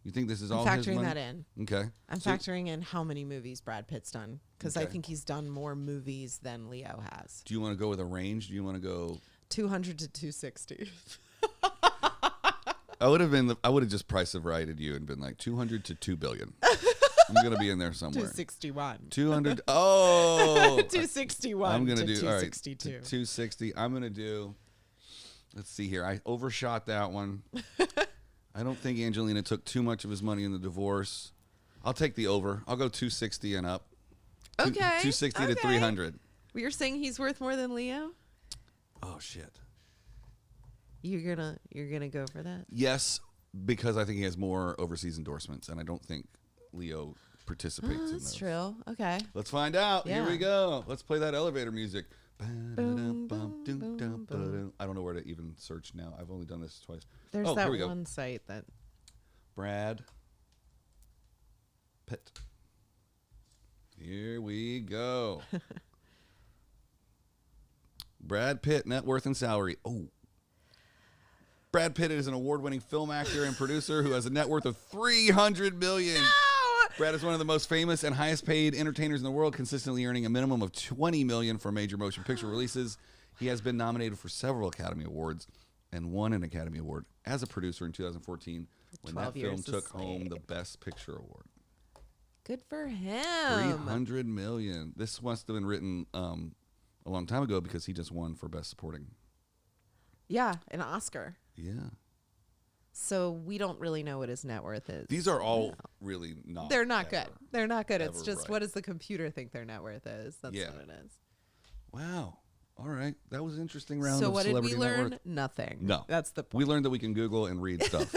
You think this is all his money? I'm factoring that in. Okay. I'm factoring in how many movies Brad Pitt's done, because I think he's done more movies than Leo has. Do you want to go with a range? Do you want to go 200 to 260? I would have just price of righted you and been like 200 to 2 billion. I'm gonna be in there somewhere. 261. 200. Oh, 261. I'm gonna to do 262. All right, 260. I'm gonna do. Let's see here. I overshot that one. I don't think Angelina took too much of his money in the divorce. I'll take the over. I'll go 260 and up. Okay. 260 to 300. Well, you're saying he's worth more than Leo? Oh shit. You're gonna go for that? Yes, because I think he has more overseas endorsements, and I don't think Leo participates in those. That's true. Okay. Let's find out. Yeah. Here we go. Let's play that elevator music. Boom, boom, boom, boom. I don't know where to even search now. I've only done this twice. There's here that we go. one site that Brad Pitt. Here we go. Brad Pitt, net worth and salary. Oh. Brad Pitt is an award-winning film actor and producer who has a net worth of $300 million. No! Brad is one of the most famous and highest-paid entertainers in the world, consistently earning a minimum of $20 million for major motion picture releases. He has been nominated for several Academy Awards and won an Academy Award as a producer in 2014 when that film took home the Best Picture Award. Good for him. $300 million. This must have been written a long time ago because he just won for Best Supporting. Yeah, an Oscar. Yeah. So we don't really know what his net worth is. These are all really not. They're not good. They're not good. It's ever just right. what does the computer think their net worth is? That's what it is. Wow. All right. That was an interesting round So of what did celebrity we net learn? worth. Nothing. No. That's the point. We learned that we can Google and read stuff.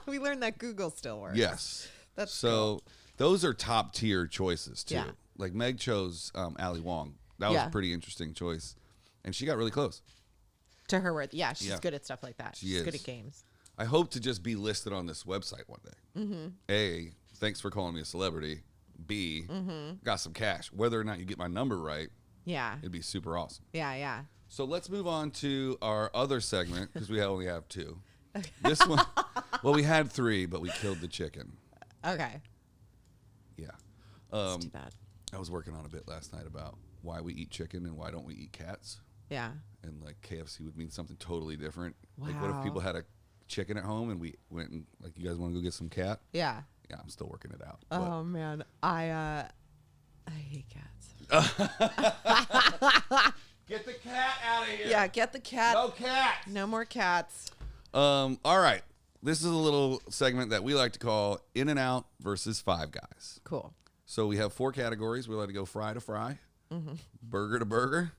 We learned that Google still works. Yes. That's so cool. Those are top tier choices too. Yeah. Like Meg chose Ali Wong. That was a pretty interesting choice. And she got really close. To her worth. Yeah, she's good at stuff like that. She's is. good at games. I hope to just be listed on this website one day. Mm-hmm. A, thanks for calling me a celebrity. B, got some cash. Whether or not you get my number right, it'd be super awesome. Yeah, yeah. So let's move on to our other segment because we only have two. Okay. This one, well, we had three, but we killed the chicken. Okay. Yeah. That's too bad. I was working on a bit last night about why we eat chicken and why don't we eat cats. Yeah. And like KFC would mean something totally different. Wow. Like what if people had a chicken at home and we went and like, you guys want to go get some cat? Yeah. Yeah, I'm still working it out. Oh man, I hate cats. Get the cat out of here. Yeah, get the cat. No cats. No more cats. All right. This is a little segment that we like to call In and Out versus Five Guys. Cool. So we have four categories. We like to go fry to fry, burger to burger,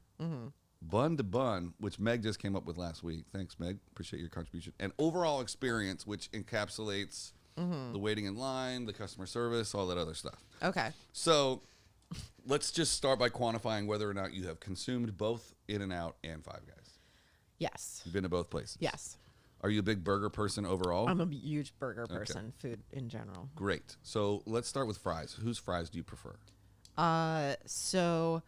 bun to bun, which Meg just came up with last week. Thanks, Meg. Appreciate your contribution. And overall experience, which encapsulates the waiting in line, the customer service, all that other stuff. Okay. So let's just start by quantifying whether or not you have consumed both In and Out and Five Guys. Yes. You've been to both places. Yes. Are you a big burger person overall? I'm a huge burger person, food in general. Great. So let's start with fries. Whose fries do you prefer? So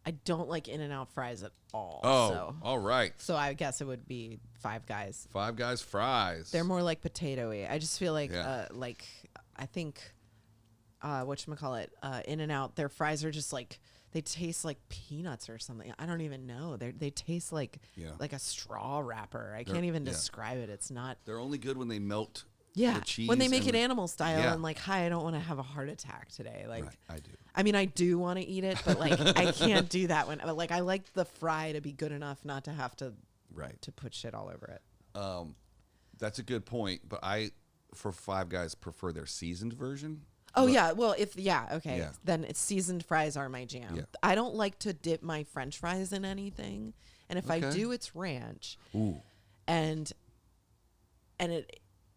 I don't like In-N-Out fries at all. Oh, so. all right. So I guess it would be Five Guys. Five Guys fries. They're more like potato-y. I just feel like I think, whatchamacallit, In-N-Out, their fries are just like, they taste like peanuts or something. I don't even know. They taste like a straw wrapper. I can't even describe it. It's not. They're only good when they melt. Yeah, the cheese when they make it animal style and like, hi, I don't want to have a heart attack today. Like, right, I do. I mean, I do want to eat it, but like, I can't do that when. Like, I like the fry to be good enough not to have to to put shit all over it. That's a good point, but I, for Five Guys, prefer their seasoned version. Oh, yeah. Well, then it's seasoned fries are my jam. Yeah. I don't like to dip my French fries in anything. And if I do, it's ranch. Ooh. And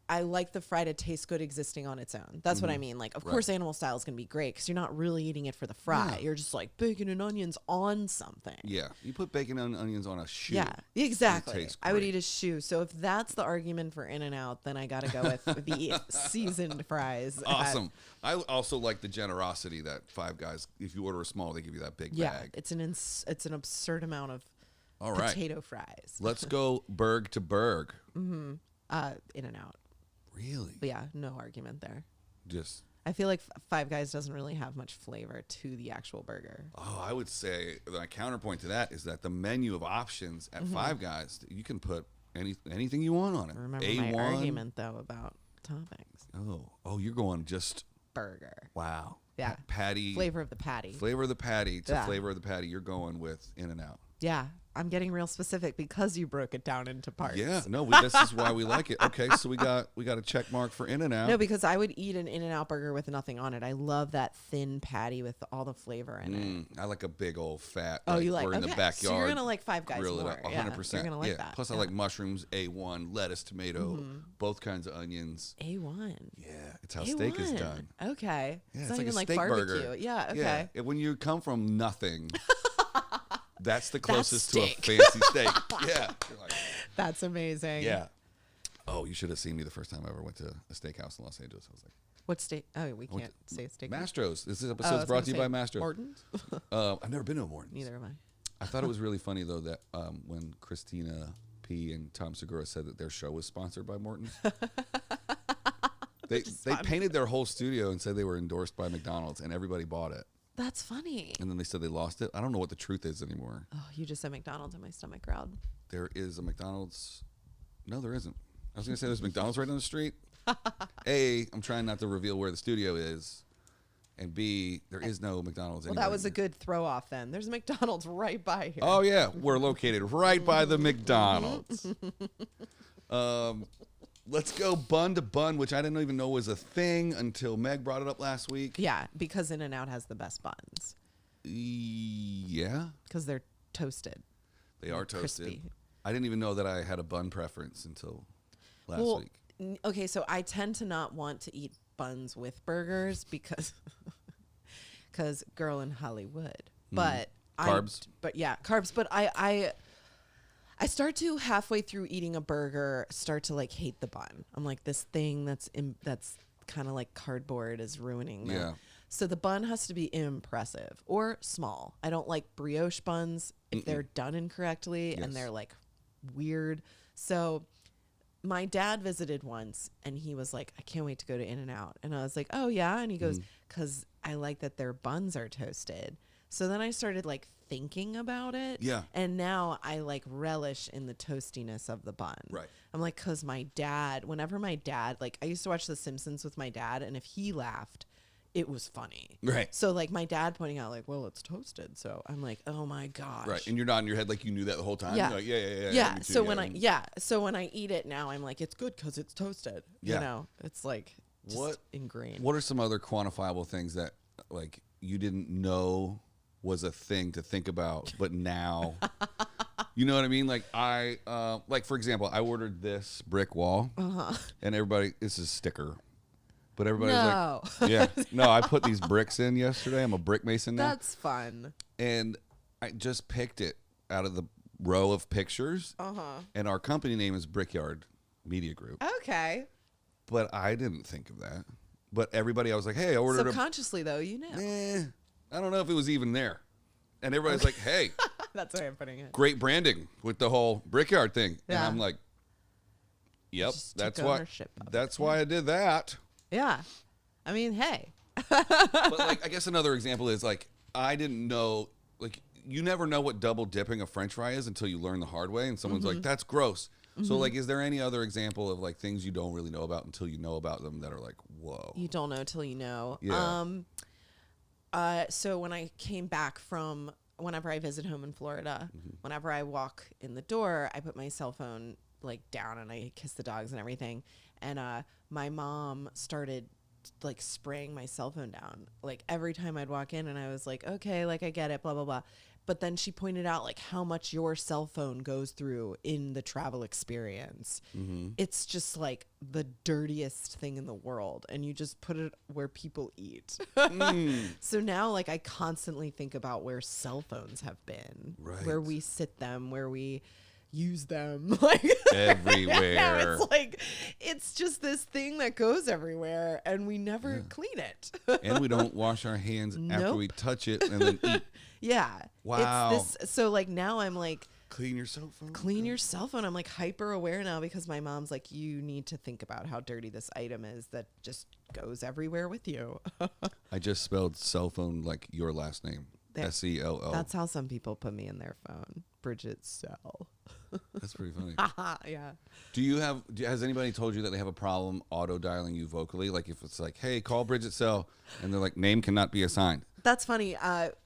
I like the fry to taste good existing on its own. That's what I mean. Like, of course, animal style is going to be great because you're not really eating it for the fry. Yeah. You're just like bacon and onions on something. Yeah. You put bacon and onions on a shoe. Yeah, exactly. I would eat a shoe. So if that's the argument for In-N-Out, then I got to go with the seasoned fries. Awesome. I also like the generosity that Five Guys, if you order a small, they give you that big bag. It's an absurd amount of potato fries. Let's go Berg to Berg. In-N-Out. Really? But yeah, no argument there. Just. I feel like Five Guys doesn't really have much flavor to the actual burger. Oh, I would say my counterpoint to that is that the menu of options at Five Guys, you can put anything you want on it. Remember my argument though about toppings. Oh, you're going just burger. Wow. Yeah. Patty. Flavor of the patty. Flavor of the patty to flavor of the patty. You're going with In-N-Out. Yeah. I'm getting real specific because you broke it down into parts. Yeah, no, this is why we like it. Okay, so we got a check mark for In-N-Out. No, because I would eat an In-N-Out burger with nothing on it. I love that thin patty with all the flavor in it. I like a big old fat. Oh, you like? We're in the backyard. So you're gonna like Five Guys grill more. It up, 100%. You're gonna like that. Plus, I like mushrooms, A1, lettuce, tomato, both kinds of onions. A1. Yeah, it's how steak is done. Okay. Yeah, it's not like even a like steak barbecue. burger. Yeah. Okay. Yeah. When you come from nothing. That's the closest That's to a fancy steak. Yeah. Like, that's amazing. Yeah. Oh, you should have seen me the first time I ever went to a steakhouse in Los Angeles. I was like, what steak? Oh, we can't say steak. Mastro's. This episode is brought to you by Mastro's. Morton's? I've never been to a Morton's. Neither have I. I thought it was really funny, though, that when Christina P. and Tom Segura said that their show was sponsored by Morton's, they painted their whole studio and said they were endorsed by McDonald's, and everybody bought it. That's funny. And then they said they lost it. I don't know what the truth is anymore. Oh, you just said McDonald's and my stomach growled. There is a McDonald's. No, there isn't. I was going to say there's McDonald's right down the street. A, I'm trying not to reveal where the studio is. And B, there is no McDonald's anymore. Well, that was a good throw off then. There's a McDonald's right by here. Oh, yeah. We're located right by the McDonald's. Let's go bun to bun, which I didn't even know was a thing until Meg brought it up last week. Yeah, because In-N-Out has the best buns. Yeah. Because they're toasted. They are toasted. Crispy. I didn't even know that I had a bun preference until last week. Okay, so I tend to not want to eat buns with burgers because girl in Hollywood. But carbs. Carbs. But I start to halfway through eating a burger start to like hate the bun. I'm like, this thing that's kind of like cardboard is ruining that. Yeah. So the bun has to be impressive or small. I don't like brioche buns if they're done incorrectly and they're like weird. So my dad visited once and he was like, I can't wait to go to In-N-Out. And I was like, oh yeah. And he goes, because I like that their buns are toasted. So then I started like thinking about it. Yeah. And now I like relish in the toastiness of the bun. Right. I'm like, because whenever my dad, like I used to watch The Simpsons with my dad, and if he laughed, it was funny. Right. So like my dad pointing out like, well, it's toasted. So I'm like, oh my gosh. Right. And you're nodding your head like you knew that the whole time. Yeah. You're like, yeah. Yeah. Me too, So when I eat it now, I'm like, it's good because it's toasted. Yeah. You know, it's like just ingrained. What are some other quantifiable things that like you didn't know was a thing to think about, but now, you know what I mean? Like like for example, I ordered this brick wall and everybody, it's a sticker, but everybody's like, yeah, no, I put these bricks in yesterday. I'm a brick mason now. That's fun. And I just picked it out of the row of pictures. And our company name is Brickyard Media Group. Okay. But I didn't think of that. But everybody, I was like, hey, I ordered subconsciously though, you know. I don't know if it was even there. And everybody's like, hey. That's the way I'm putting it. Great branding with the whole Brickyard thing. Yeah. And I'm like, yep, that's why I did that. Yeah. I mean, hey. But like, I guess another example is like, I didn't know, like, you never know what double dipping a French fry is until you learn the hard way, and someone's like, "That's gross." So like, is there any other example of like things you don't really know about until you know about them that are like, whoa? You don't know till you know. Yeah. So when I came back from whenever I visit home in Florida, whenever I walk in the door, I put my cell phone like down and I kiss the dogs and everything. And my mom started like spraying my cell phone down like every time I'd walk in, and I was like, okay, like I get it, blah blah blah. But then she pointed out like how much your cell phone goes through in the travel experience. It's just like the dirtiest thing in the world, and you just put it where people eat. So now like I constantly think about where cell phones have been, Right. where we sit them, where we use them, like Everywhere. it's like it's just this thing that goes everywhere, and we never clean it. And we don't wash our hands after Nope. we touch it and then eat. Yeah. Wow. It's this, so like now I'm like, Clean your cell phone. clean your cell phone. I'm like hyper aware now because my mom's like, you need to think about how dirty this item is that just goes everywhere with you. I just spelled cell phone like your last name. There. SELL. That's how some people put me in their phone. Bridget Sell. That's pretty funny. Yeah. Has anybody told you that they have a problem auto dialing you vocally? Like if it's like, hey, call Bridget Sell, and they're like, name cannot be assigned. That's funny.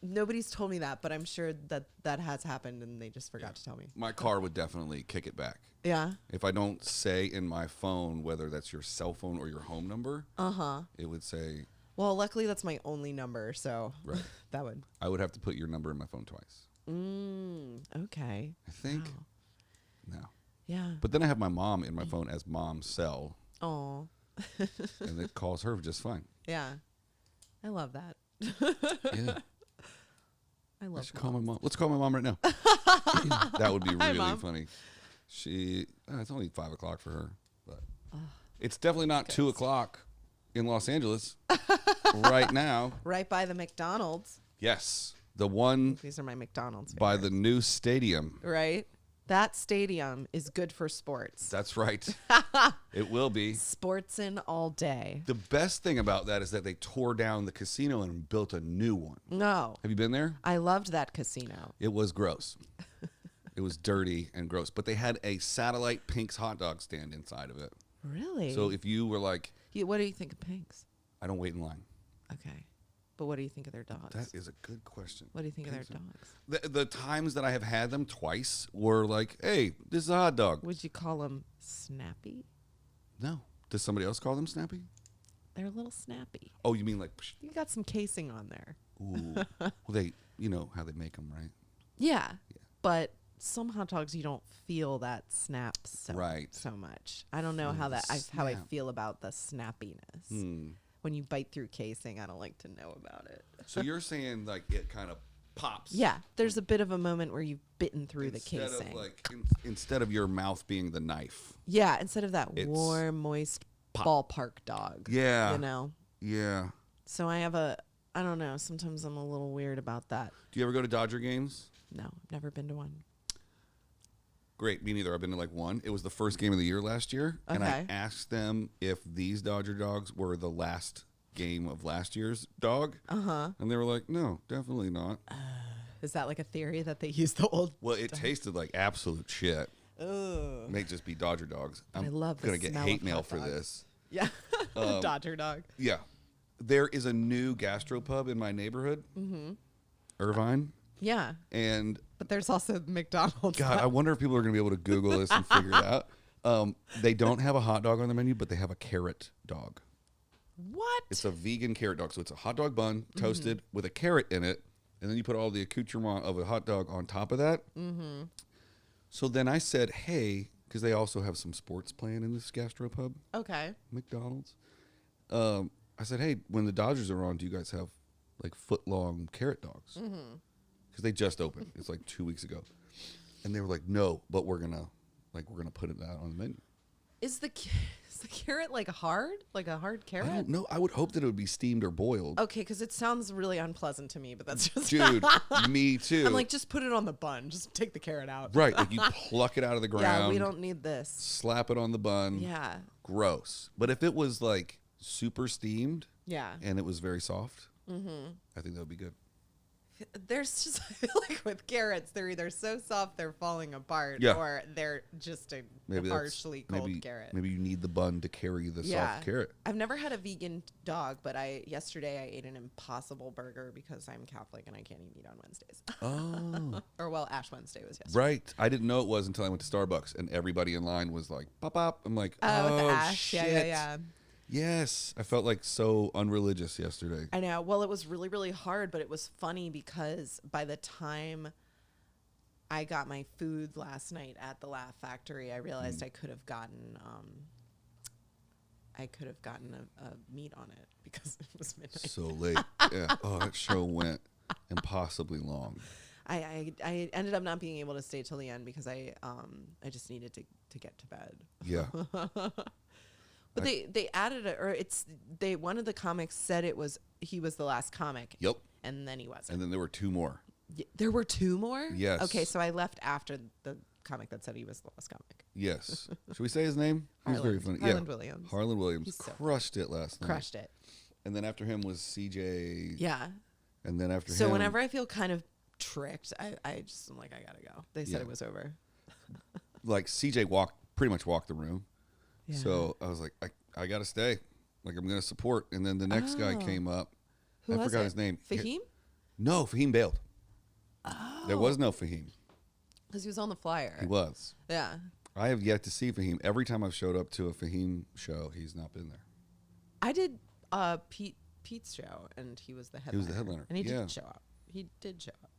Nobody's told me that, but I'm sure that has happened and they just forgot to tell me. My car would definitely kick it back. Yeah. If I don't say in my phone whether that's your cell phone or your home number, it would say. Well, luckily that's my only number, so Right. that would. I would have to put your number in my phone twice. Okay. I think. Wow. No. Yeah. But then I have my mom in my phone as Mom Cell, Oh. and it calls her just fine. Yeah. I love that. Yeah. I I love should call my mom. Let's call my mom right now. That would be really Mom. funny. It's only 5 o'clock for her, but it's definitely not 2 o'clock in Los Angeles right now. right by the McDonald's. Yes, the one These are my McDonald's by favorites. the new stadium. Right? That stadium is good for sports. That's right. It will be. Sportsin' all day. The best thing about that is that they tore down the casino and built a new one. No. Have you been there? I loved that casino. It was gross. It was dirty and gross, but they had a satellite Pink's hot dog stand inside of it. Really? So if you were like, What do you think of Pink's? I don't wait in line. Okay. But what do you think of their dogs? That is a good question. What do you think of their Pink's dogs? The times that I have had them twice were like, hey, this is a hot dog. Would you call them snappy? No. Does somebody else call them snappy? They're a little snappy. Oh, you mean like, psh, You got some casing on there. ooh. Well, you know how they make them, right? Yeah. But some hot dogs you don't feel that snap so much. I don't know Feel how the how I snap. feel about the snappiness. When you bite through casing, I don't like to know about it. So you're saying like it kind of pops. Yeah, there's a bit of a moment where you've bitten through the Instead casing. of like, instead of your mouth being the knife. Yeah, instead of that It's warm, moist pop. ballpark dog. Yeah. You know? Yeah. So I don't know, sometimes I'm a little weird about that. Do you ever go to Dodger games? No, I've never been to one. Great, me neither. I've been to like one. It was the first game of the year last year, and I Okay. asked them if these Dodger dogs were the last game of last year's dog, and they were like, "No, definitely not." Is that like a theory that they use the old? Well, it tasted like absolute shit. Ugh. May just be Dodger dogs. I love the gonna get smell hate of mail hot for dogs. this. Yeah, Dodger dog. Yeah, there is a new gastropub in my neighborhood, Irvine, Yeah, and but there's also McDonald's. God, I wonder if people are going to be able to Google this and figure it out. They don't have a hot dog on the menu, but they have a carrot dog. What? It's a vegan carrot dog. So it's a hot dog bun toasted with a carrot in it. And then you put all the accoutrement of a hot dog on top of that. So then I said, hey, because they also have some sports playing in this gastropub, Okay. McDonald's. I said, hey, when the Dodgers are on, do you guys have like foot-long carrot dogs? Because they just opened. It's like 2 weeks ago. And they were like, no, but we're going to put it out on the menu. Is the carrot like hard? Like a hard I carrot? don't know. I would hope that it would be steamed or boiled. Okay, because it sounds really unpleasant to me, but that's just Dude, me too. I'm like, just put it on the bun. Just take the carrot out. Right, like you pluck it out of the ground. Yeah, we don't need this. Slap it on the bun. Yeah. Gross. But if it was like super steamed, Yeah. and it was very soft, I think that would be good. There's just, I feel like with carrots, they're either so soft they're falling apart, or they're just a harshly cold carrot. Maybe you need the bun to carry the soft carrot. I've never had a vegan dog, but yesterday I ate an Impossible burger because I'm Catholic and I can't eat meat on Wednesdays. Oh. Or well, Ash Wednesday was yesterday. Right. I didn't know it was until I went to Starbucks and everybody in line was like, pop, pop. I'm like, with the ash. shit. Yeah. Yes. I felt like so unreligious yesterday. I know. Well, it was really, really hard, but it was funny because by the time I got my food last night at the Laugh Factory, I realized I could have gotten a meat on it because it was midnight. So late. Yeah. Oh, that show went impossibly long. I ended up not being able to stay till the end because I just needed to get to bed. Yeah. But they added one of the comics said he was the last comic. Yep. And then he wasn't. And then there were two more. There were two more? Yes. Okay, so I left after the comic that said he was the last comic. Yes. Should we say his name? He was very funny. Harland Williams. Harland Williams He's so crushed it last night. Crushed it. And then after him was CJ. Yeah. And then after him. So whenever I feel kind of tricked, I just am like, I gotta go. They said it was over. Like CJ pretty much walked the room. Yeah. So I was like, I gotta stay. Like I'm gonna support. And then the next guy came up. I forgot his name. Fahim? No, Fahim bailed. Oh. There was no Fahim. Because he was on the flyer. He was. Yeah. I have yet to see Fahim. Every time I've showed up to a Fahim show, he's not been there. I did Pete's show, and he was the headliner. He was the headliner. And he did show up. He did show up.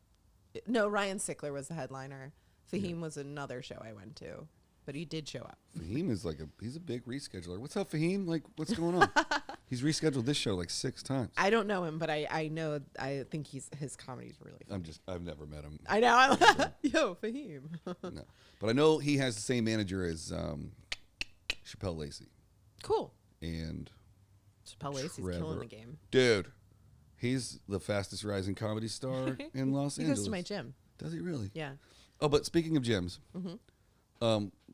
No, Ryan Sickler was the headliner. Fahim was another show I went to, but he did show up. Fahim is he's a big rescheduler. What's up, Fahim? Like, what's going on? He's rescheduled this show like 6 times. I don't know him, but I think his comedy's really funny. I've never met him. I know. Yo, Fahim. No. But I know he has the same manager as Chappelle Lacey. Cool. And Chappelle Lacey's killing the game. Dude, he's the fastest rising comedy star in Los Angeles. He goes to my gym. Does he really? Yeah. Oh, but speaking of gyms,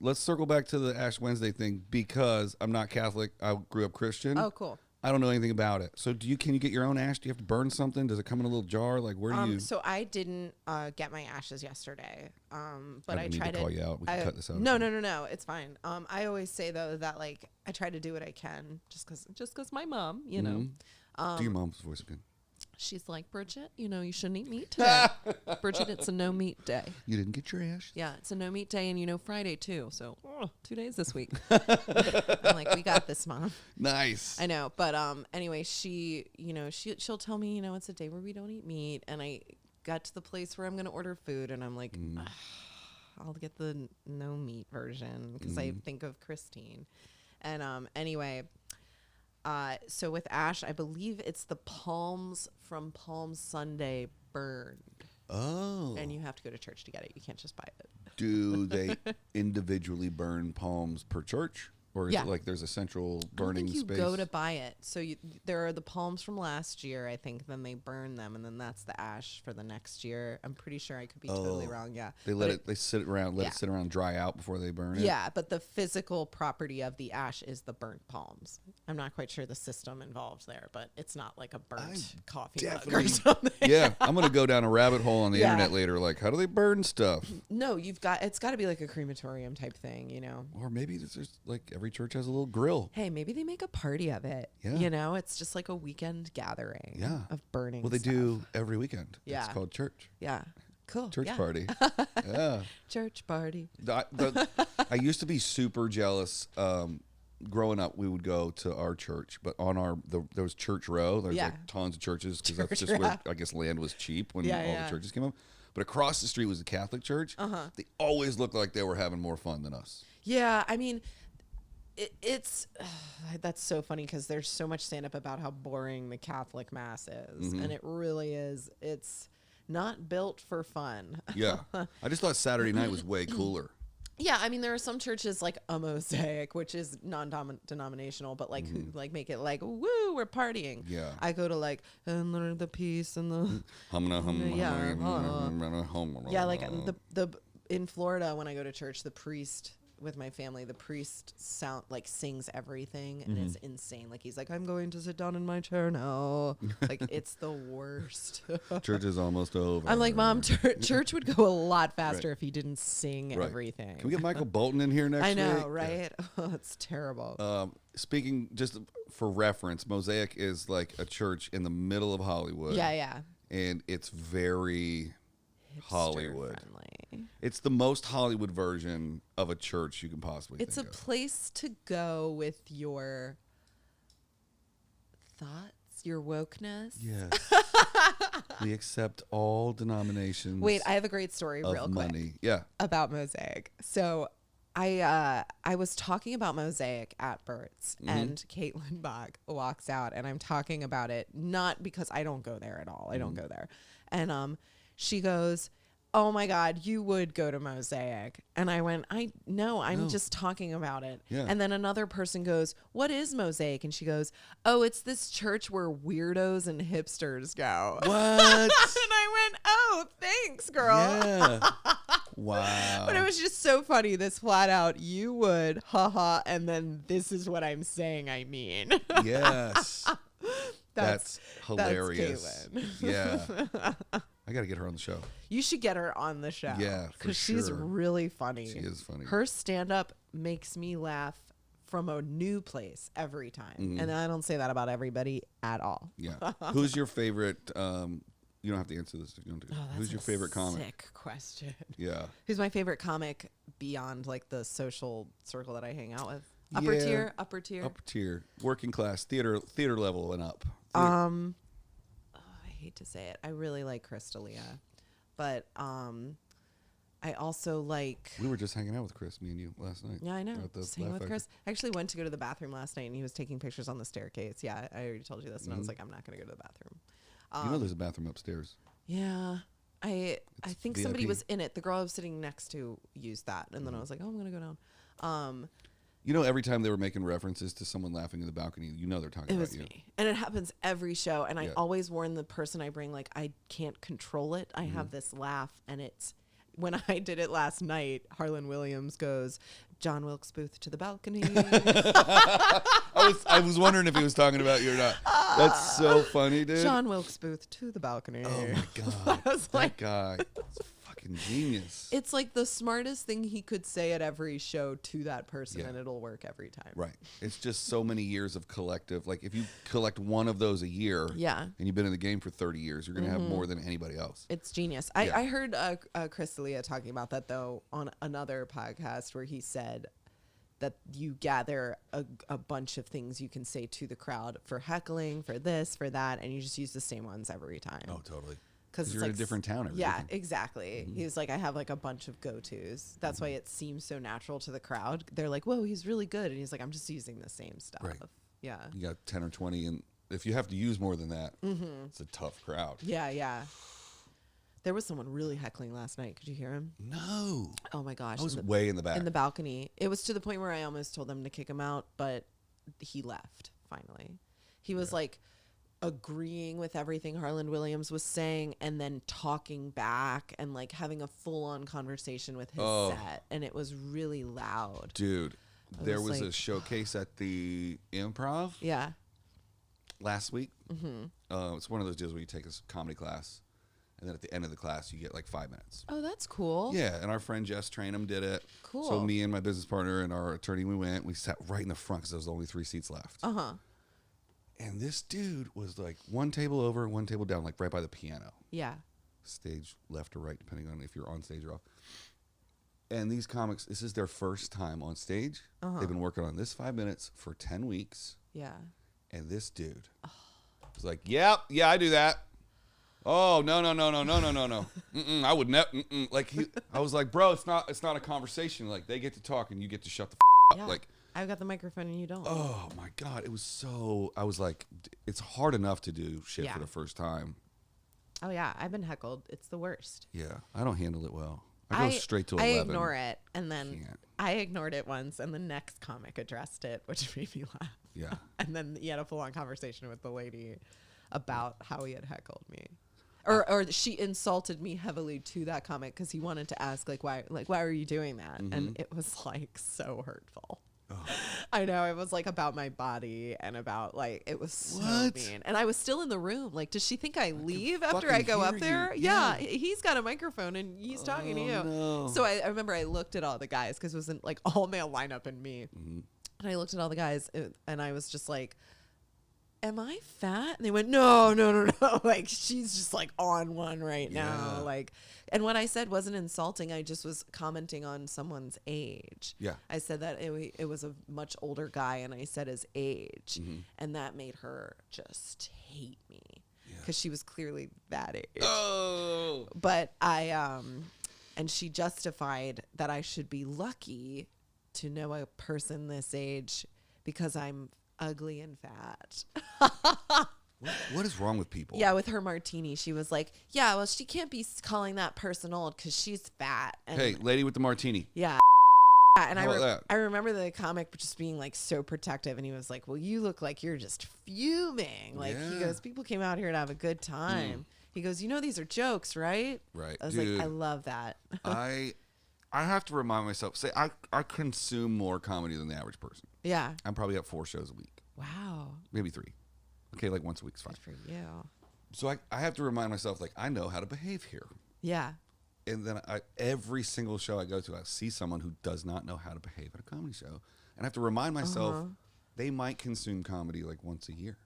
let's circle back to the Ash Wednesday thing because I'm not Catholic. I grew up Christian. Oh, cool. I don't know anything about it. So can you get your own ash? Do you have to burn something? Does it come in a little jar? Like where do you? So I didn't get my ashes yesterday. But I tried to call you out. We can cut this out. No. It's fine. I always say though that like I try to do what I can just because my mom, you know. Do your mom's voice again. She's like, Bridget, you shouldn't eat meat today. Bridget, it's a no meat day. You didn't get your ash? Yeah, it's a no meat day, and Friday too. So 2 days this week. I'm like, we got this, Mom. Nice. I know, but anyway, she'll tell me, it's a day where we don't eat meat, and I got to the place where I'm gonna order food, and I'm like, I'll get the no meat version because I think of Christine, and anyway. So with ash, I believe it's the palms from Palm Sunday burned. Oh. And you have to go to church to get it. You can't just buy it. Do they individually burn palms per church? Or is it like there's a central burning space? I think you go to buy it. So there are the palms from last year, I think. Then they burn them, and then that's the ash for the next year. I'm pretty sure I could be totally wrong. Yeah, they sit it around dry out before they burn it. Yeah, but the physical property of the ash is the burnt palms. I'm not quite sure the system involved there, but it's not like a burnt coffee mug or something. Yeah, I'm gonna go down a rabbit hole on the internet later. Like, how do they burn stuff? No, it's got to be like a crematorium type thing, Or maybe it's just like every church has a little grill. Hey, maybe they make a party of it. Yeah. It's just like a weekend gathing of burning Well, they stuff. do every weekend. Yeah. It's called church. Yeah. Cool. Church party. Yeah. Church party. I used to be super jealous. Growing up, we would go to our church, but on there was Church Row. There's like tons of churches because that's just where I guess land was cheap when all the churches came up. But across the street was the Catholic church. They always looked like they were having more fun than us. Yeah, I mean, it's that's so funny because there's so much stand up about how boring the Catholic Mass is, and it really is. It's not built for fun. Yeah, I just thought Saturday night was way cooler. Yeah, I mean, there are some churches like a Mosaic, which is non-denominational, but like who like make it like, woo, we're partying. Yeah, I go to like and learn the peace and the like the in Florida when I go to church, the priest with my family, the priest sings everything, and it's insane. Like he's like, I'm going to sit down in my chair now. Like it's the worst. Church is almost over. I'm like, Mom, church would go a lot faster if he didn't sing everything. Can we get Michael Bolton in here next week? I know, right? Yeah. Oh, it's terrible. Speaking just for reference, Mosaic is like a church in the middle of Hollywood. Yeah. And it's very Hollywood. Friendly. It's the most Hollywood version of a church you can possibly think of. It's a place to go with your thoughts, your wokeness. Yes. We accept all denominations. Wait, I have a great story real quick. Yeah. About Mosaic. So I was talking about Mosaic at Bert's, and Caitlin Bach walks out, and I'm talking about it not because I don't go there at all. I don't go there. And she goes, oh my God, you would go to Mosaic. And I went, I'm just talking about it. Yeah. And then another person goes, what is Mosaic? And she goes, oh, it's this church where weirdos and hipsters go. What? And I went, oh, thanks, girl. Yeah. Wow. But it was just so funny, this flat out, you would, haha, and then this is what I'm saying I mean. Yes. That's hilarious. That's Caitlin. Yeah. I got to get her on the show. You should get her on the show. Yeah, for because she's really funny. She is funny. Her stand-up makes me laugh from a new place every time. And I don't say that about everybody at all. Yeah. Who's your favorite? You don't have to answer this. If you don't. Who's your favorite comic? Sick question. Yeah. Who's my favorite comic beyond like the social circle that I hang out with? Upper tier, working class, theater level and up. I hate to say it. I really like Crystalia, but I also like. We were just hanging out with Chris, me and you, last night. Yeah, I know. Just hanging with Chris. I actually went to go to the bathroom last night, and he was taking pictures on the staircase. Yeah, I already told you this, and I was like, I'm not going to go to the bathroom. You know, there's a bathroom upstairs. Yeah. I think VIP. somebody was in it. The girl I was sitting next to used that, and then I was like, oh, I'm going to go down. You know, every time they were making references to someone laughing in the balcony, you know they're talking about you. It was me. And it happens every show. And I always warn the person I bring, like, I can't control it. I have this laugh. And it's, when I did it last night, Harlan Williams goes, John Wilkes Booth to the balcony. I was wondering if he was talking about you or not. That's so funny, dude. John Wilkes Booth to the balcony. Oh, my God. That guy. Fucking genius. It's like the smartest thing he could say at every show to that person, and it'll work every time. Right. It's just so many years of collective. Like if you collect one of those a year, and you've been in the game for 30 years, you're going to have more than anybody else. It's genius. I heard Crystalia talking about that, though, on another podcast where he said that you gather a bunch of things you can say to the crowd for heckling, for this, for that, and you just use the same ones every time. Oh, totally. Because you're in a different town every Yeah, exactly. He was like, I have like a bunch of go-tos. That's why it seems so natural to the crowd. They're like, whoa, he's really good. And he's like, I'm just using the same stuff. Right. Yeah. You got 10 or 20. And if you have to use more than that, it's a tough crowd. Yeah. There was someone really heckling last night. Could you hear him? No. Oh, my gosh. I was way in the back. In the balcony. It was to the point where I almost told them to kick him out, but he left, finally. He was like agreeing with everything Harlan Williams was saying and then talking back and like having a full-on conversation with his set, and it was really loud. Dude, there was like, a showcase at the Improv last week. It's one of those deals where you take a comedy class, and then at the end of the class you get like 5 minutes. Oh, that's cool. Yeah, and our friend Jess Trainham did it. Cool. So me and my business partner and our attorney, we sat right in the front because there was only 3 seats left. And this dude was like one table over, one table down, like right by the piano. Yeah. Stage left or right, depending on if you're on stage or off. And these comics, this is their first time on stage. They've been working on this 5 minutes for 10 weeks. Yeah. And this dude was like, yeah, I do that. Oh, no. I would never. Like, I was like, bro, it's not a conversation. Like, they get to talk and you get to shut the up. Like, I've got the microphone and you don't. Oh my God. It was so, I was like, it's hard enough to do shit for the first time. Oh yeah. I've been heckled. It's the worst. Yeah. I don't handle it well. I go straight to 11. I ignore it. And then I ignored it once and the next comic addressed it, which made me laugh. Yeah. And then he had a full on conversation with the lady about how he had heckled me. or she insulted me heavily to that comic because he wanted to ask why are you doing that? And it was so hurtful. Oh. I know, it was about my body and about it was so mean. And I was still in the room. Does she think I leave after I go up there? Yeah, he's got a microphone and he's talking to you. No. So I remember I looked at all the guys because it was an all male lineup and me. Mm-hmm. And I looked at all the guys and I was just like, am I fat? And they went, no. She's just on one right now. And what I said wasn't insulting. I just was commenting on someone's age. Yeah. I said that it was a much older guy, and I said his age. Mm-hmm. And that made her just hate me because she was clearly that age. Oh. But and she justified that I should be lucky to know a person this age because I'm ugly and fat. What is wrong with people? Yeah, with her martini, she was like, yeah, well, she can't be calling that person old because she's fat. And hey, lady with the martini. Yeah. And I remember the comic just being so protective, and he was like, well, you look like you're just fuming. He goes, people came out here to have a good time. He goes, these are jokes, right? Right. I was like, I love that. I have to remind myself, I consume more comedy than the average person. Yeah. I'm probably at 4 shows a week. Wow. Maybe 3. Okay, once a week's fine. Good for you. So I have to remind myself, I know how to behave here. Yeah. And then every single show I go to, I see someone who does not know how to behave at a comedy show. And I have to remind myself, they might consume comedy once a year.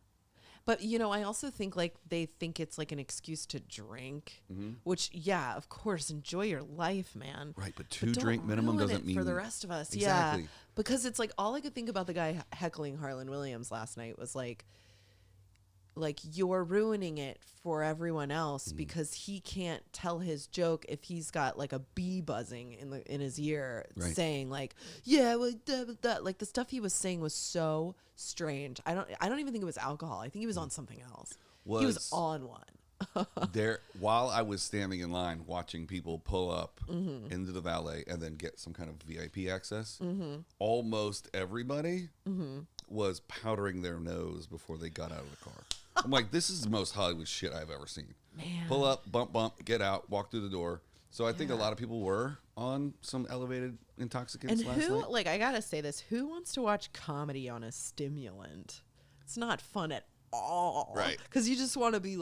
But, I also think they think it's an excuse to drink, which, yeah, of course, enjoy your life, man. Right, but 2 drink minimum doesn't mean for the rest of us. Exactly. Yeah, because it's all I could think about the guy heckling Harlan Williams last night was you're ruining it for everyone else because he can't tell his joke if he's got a bee buzzing in his ear saying yeah, well, the stuff he was saying was so strange. I don't even think it was alcohol. I think he was on something else. He was on one. While I was standing in line watching people pull up into the valet and then get some kind of VIP access, almost everybody was powdering their nose before they got out of the car. I'm like, this is the most Hollywood shit I've ever seen. Man. Pull up, bump, get out, walk through the door. So I think a lot of people were on some elevated intoxicants last night. I gotta say this, who wants to watch comedy on a stimulant? It's not fun at all. Right. Because you just want to be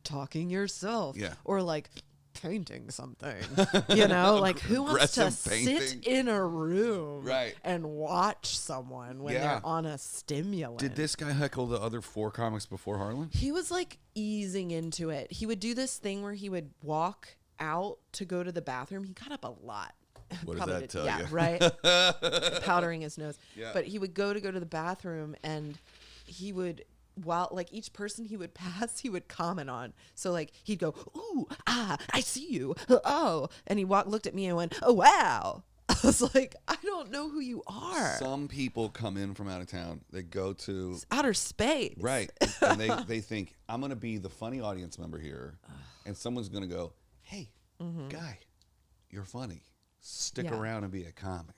talking yourself. Yeah. Or painting something. Who wants to sit in a room and watch someone when they're on a stimulant? Did this guy heckle the other 4 comics before Harlan? He was easing into it. He would do this thing where he would walk out to go to the bathroom. He got up a lot. What does that tell you? Yeah, right. Powdering his nose. Yeah. But he would go to the bathroom, and he would, while each person he would pass, he would comment on. So he'd go, ooh, I see you. Oh, and he looked at me and went, oh, wow. I was like, I don't know who you are. Some people come in from out of town. They go to outer space. Right. And they think, I'm going to be the funny audience member here. And someone's going to go, hey, guy, you're funny. Stick around and be a comic.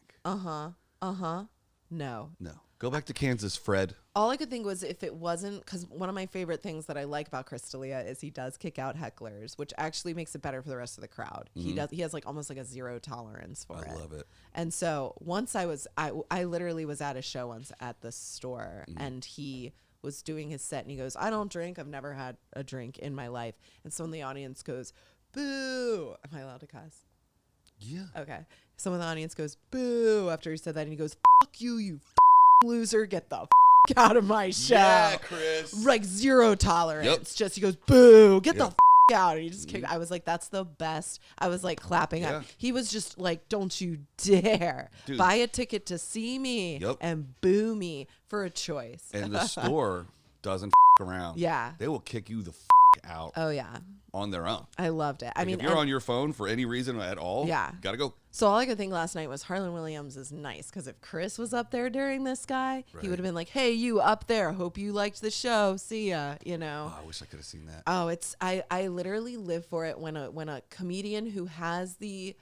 No. Go back to Kansas, Fred. All I could think was if it wasn't, because one of my favorite things that I like about Chris D'Elia is he does kick out hecklers, which actually makes it better for the rest of the crowd. He has almost a zero tolerance for it. I love it. And so once I literally was at a show once at the store, and he was doing his set, and he goes, I don't drink. I've never had a drink in my life. And someone in the audience goes, boo. Am I allowed to cuss? Yeah. Okay. Someone in the audience goes, boo, after he said that, and he goes, fuck you loser, get the out of my show. Yeah, Chris. Zero tolerance. Just he goes, boo, get the out. And he just kicked. I was like, that's the best. I was clapping up. He was just don't you dare buy a ticket to see me and boo me for a choice. And the store doesn't around. Yeah. They will kick you the out. Oh, yeah. On their own. I loved it. I mean, if you're on your phone for any reason at all, gotta go. So all I could think last night was Harlan Williams is nice, because if Chris was up there during this guy, he would have been like, hey, you up there, hope you liked the show, see ya, Oh, I wish I could have seen that. Oh, it's I literally live for it when a comedian who has the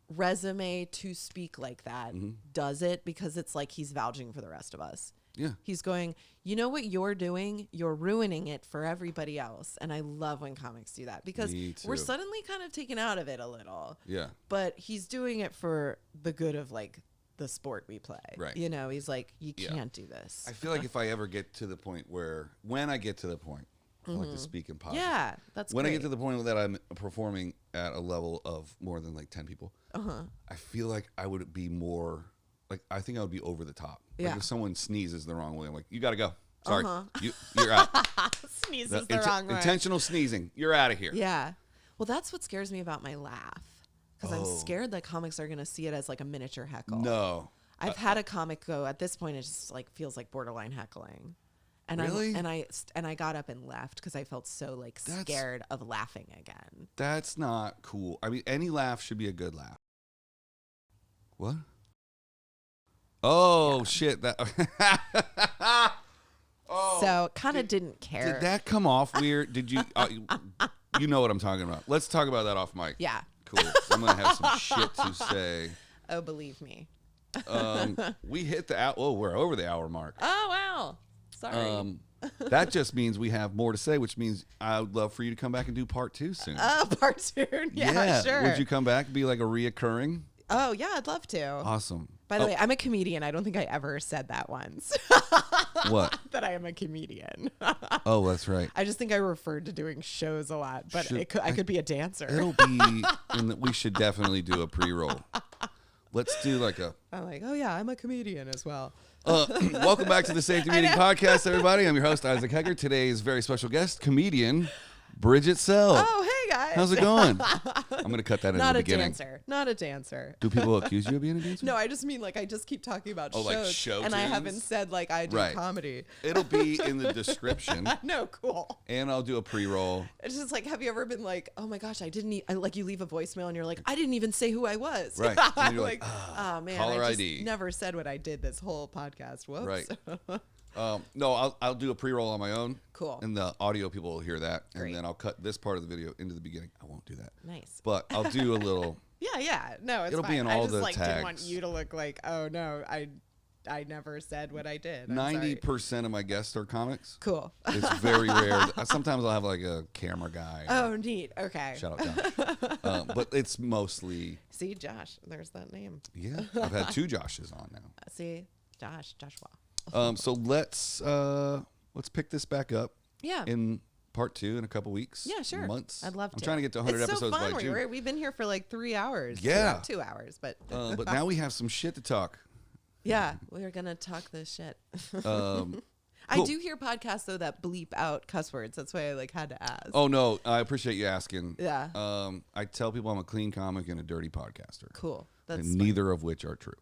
resume to speak like that does it, because it's he's vouching for the rest of us. Yeah. He's going, you know what you're doing? You're ruining it for everybody else. And I love when comics do that because we're suddenly kind of taken out of it a little. Yeah. But he's doing it for the good of like the sport we play. Right. You know, he's like, you can't do this. I feel like if I ever get to the point when I get to the point, I like to speak in positive. Yeah, that's when great. I get to the point that I'm performing at a level of more than like 10 people, I feel like I would be more, like, I think I would be over the top. Like Yeah. if someone sneezes the wrong way, I'm like, you got to go. Sorry. You're out. Sneezes the wrong way. Intentional sneezing. You're out of here. Yeah. Well, that's what scares me about my laugh. Because I'm scared that comics are going to see it as like a miniature heckle. No. I've had a comic go, at this point, it just like feels like borderline heckling. And Really? I got up and left because I felt so like scared of laughing again. That's not cool. I mean, any laugh should be a good laugh. What? Oh, shit. That. So kind of didn't care. Did that come off weird? Did you? You know what I'm talking about. Let's talk about that off mic. Yeah. Cool. I'm going to have some shit to say. Oh, believe me. We hit the hour. Oh, we're over the hour mark. Oh, wow. Sorry. That just means we have more to say, which means I would love for you to come back and do part 2 soon. Part 2. Yeah, sure. Would you come back and be like a reoccurring? Oh, yeah, I'd love to. Awesome. By the way, I'm a comedian. I don't think I ever said that once. What? That I am a comedian. Oh, that's right. I just think I referred to doing shows a lot, but I could be a dancer. It'll be, we should definitely do a pre-roll. Let's do like a... I'm like, oh, yeah, I'm a comedian as well. Welcome back to the Safety Meeting Podcast, everybody. I'm your host, Isaac Heckert. Today's very special guest, comedian Bridget Sell. Oh, hey, guys. How's it going? I'm going to cut that in the beginning. Not a dancer. Do people accuse you of being a dancer? No, I just mean like I just keep talking about shows. Like show and I tunes? haven't said like I do comedy. It'll be in the description. No, cool. And I'll do a pre-roll. It's just like, have you ever been like, oh my gosh, I didn't like you leave a voicemail and you're like, I didn't even say who I was. Right. And you're like, oh man, caller I just ID. never said what I did this whole podcast. Whoops. Right. No, I'll do a pre-roll on my own. Cool. And the audio people will hear that. Great. And then I'll cut this part of the video into the beginning. I won't do that. Nice. But I'll do a little... Yeah. No, it's It'll fine. be in all the I just didn't want tags. you to look like, oh no, I never said what I did. 90% of my guests are comics. Cool. It's very rare. Sometimes I'll have like a camera guy. Oh, neat. Okay. Shout out Josh. But it's mostly... See, Josh, there's that name. Yeah. I've had 2 Joshes on now. See, Joshua. So let's pick this back up. Yeah. In part 2 in a couple weeks. Yeah, sure. Months. I'd love to. I'm trying to get to 100 it's episodes so fun. by June. We've been here for like 3 hours. Yeah. 2 hours, but. But now we have some shit to talk. Yeah, we're gonna talk this shit. Cool. I do hear podcasts though that bleep out cuss words. That's why I like had to ask. Oh no, I appreciate you asking. Yeah. I tell people I'm a clean comic and a dirty podcaster. Cool. That's and neither of which are true.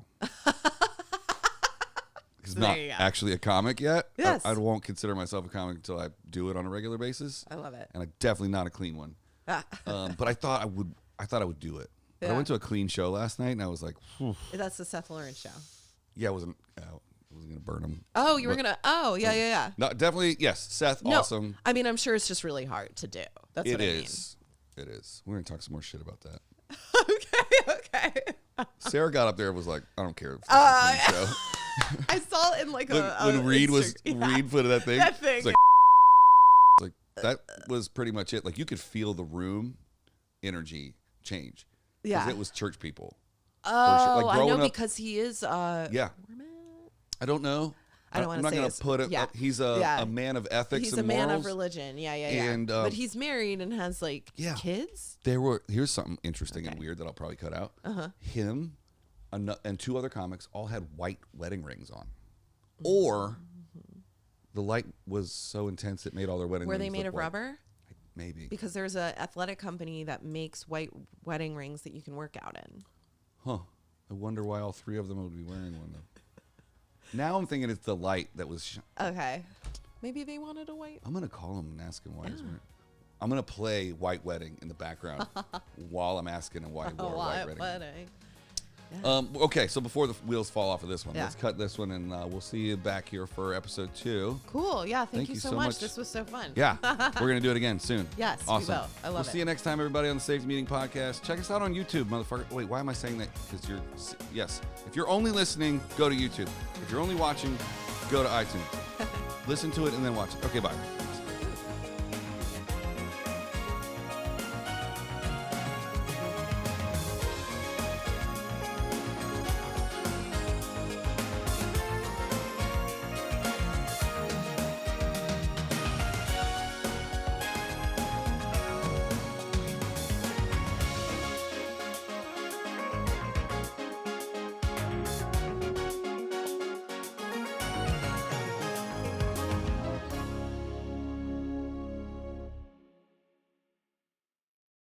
He's not actually a comic yet. Yes. I won't consider myself a comic until I do it on a regular basis. I love it. And I'm definitely not a clean one. But I thought I would do it. But Yeah. I went to a clean show last night and I was like, whew. That's the Seth Lawrence show. Yeah, I wasn't gonna burn him. Oh, you were gonna. Oh, yeah. No, definitely yes. Seth, No, awesome. I mean, I'm sure it's just really hard to do. That's what I mean. It is. We're gonna talk some more shit about that. Okay. Sarah got up there and was like, I don't care. If it's a clean show. I saw it in like when Reed Reed put that thing. That thing. It's like that was pretty much it. Like you could feel the room energy change. Yeah. Because it was church people. Oh, Like I know up, because he is. Yeah. I don't know. I don't want to say. I'm not gonna put it. He's a man of ethics. He's and a man morals. of religion. Yeah. And but he's married and has like kids. Here's something interesting and weird that I'll probably cut out. Him and 2 other comics all had white wedding rings on, or the light was so intense it made all their wedding rings. Were they made of white. rubber? Maybe. Because there's an athletic company that makes white wedding rings that you can work out in. Huh. I wonder why all 3 of them would be wearing one though. Now I'm thinking it's the light that was. Okay. Maybe they wanted a white. I'm gonna call him and ask him why he's wearing. I'm gonna play White Wedding in the background while I'm asking him why he wore a white wedding. Yeah. Okay, so before the wheels fall off of this one, let's cut this one, and we'll see you back here for episode 2. Cool. Yeah. Thank you so much. This was so fun. Yeah, we're gonna do it again soon. Yes. Awesome. We will. I love We'll it. see you next time, everybody, on the Safety Meeting Podcast. Check us out on YouTube, motherfucker. Wait, why am I saying that? Because if you're only listening, go to YouTube. If you're only watching, Go to iTunes. Listen to it and then watch it. Okay, bye.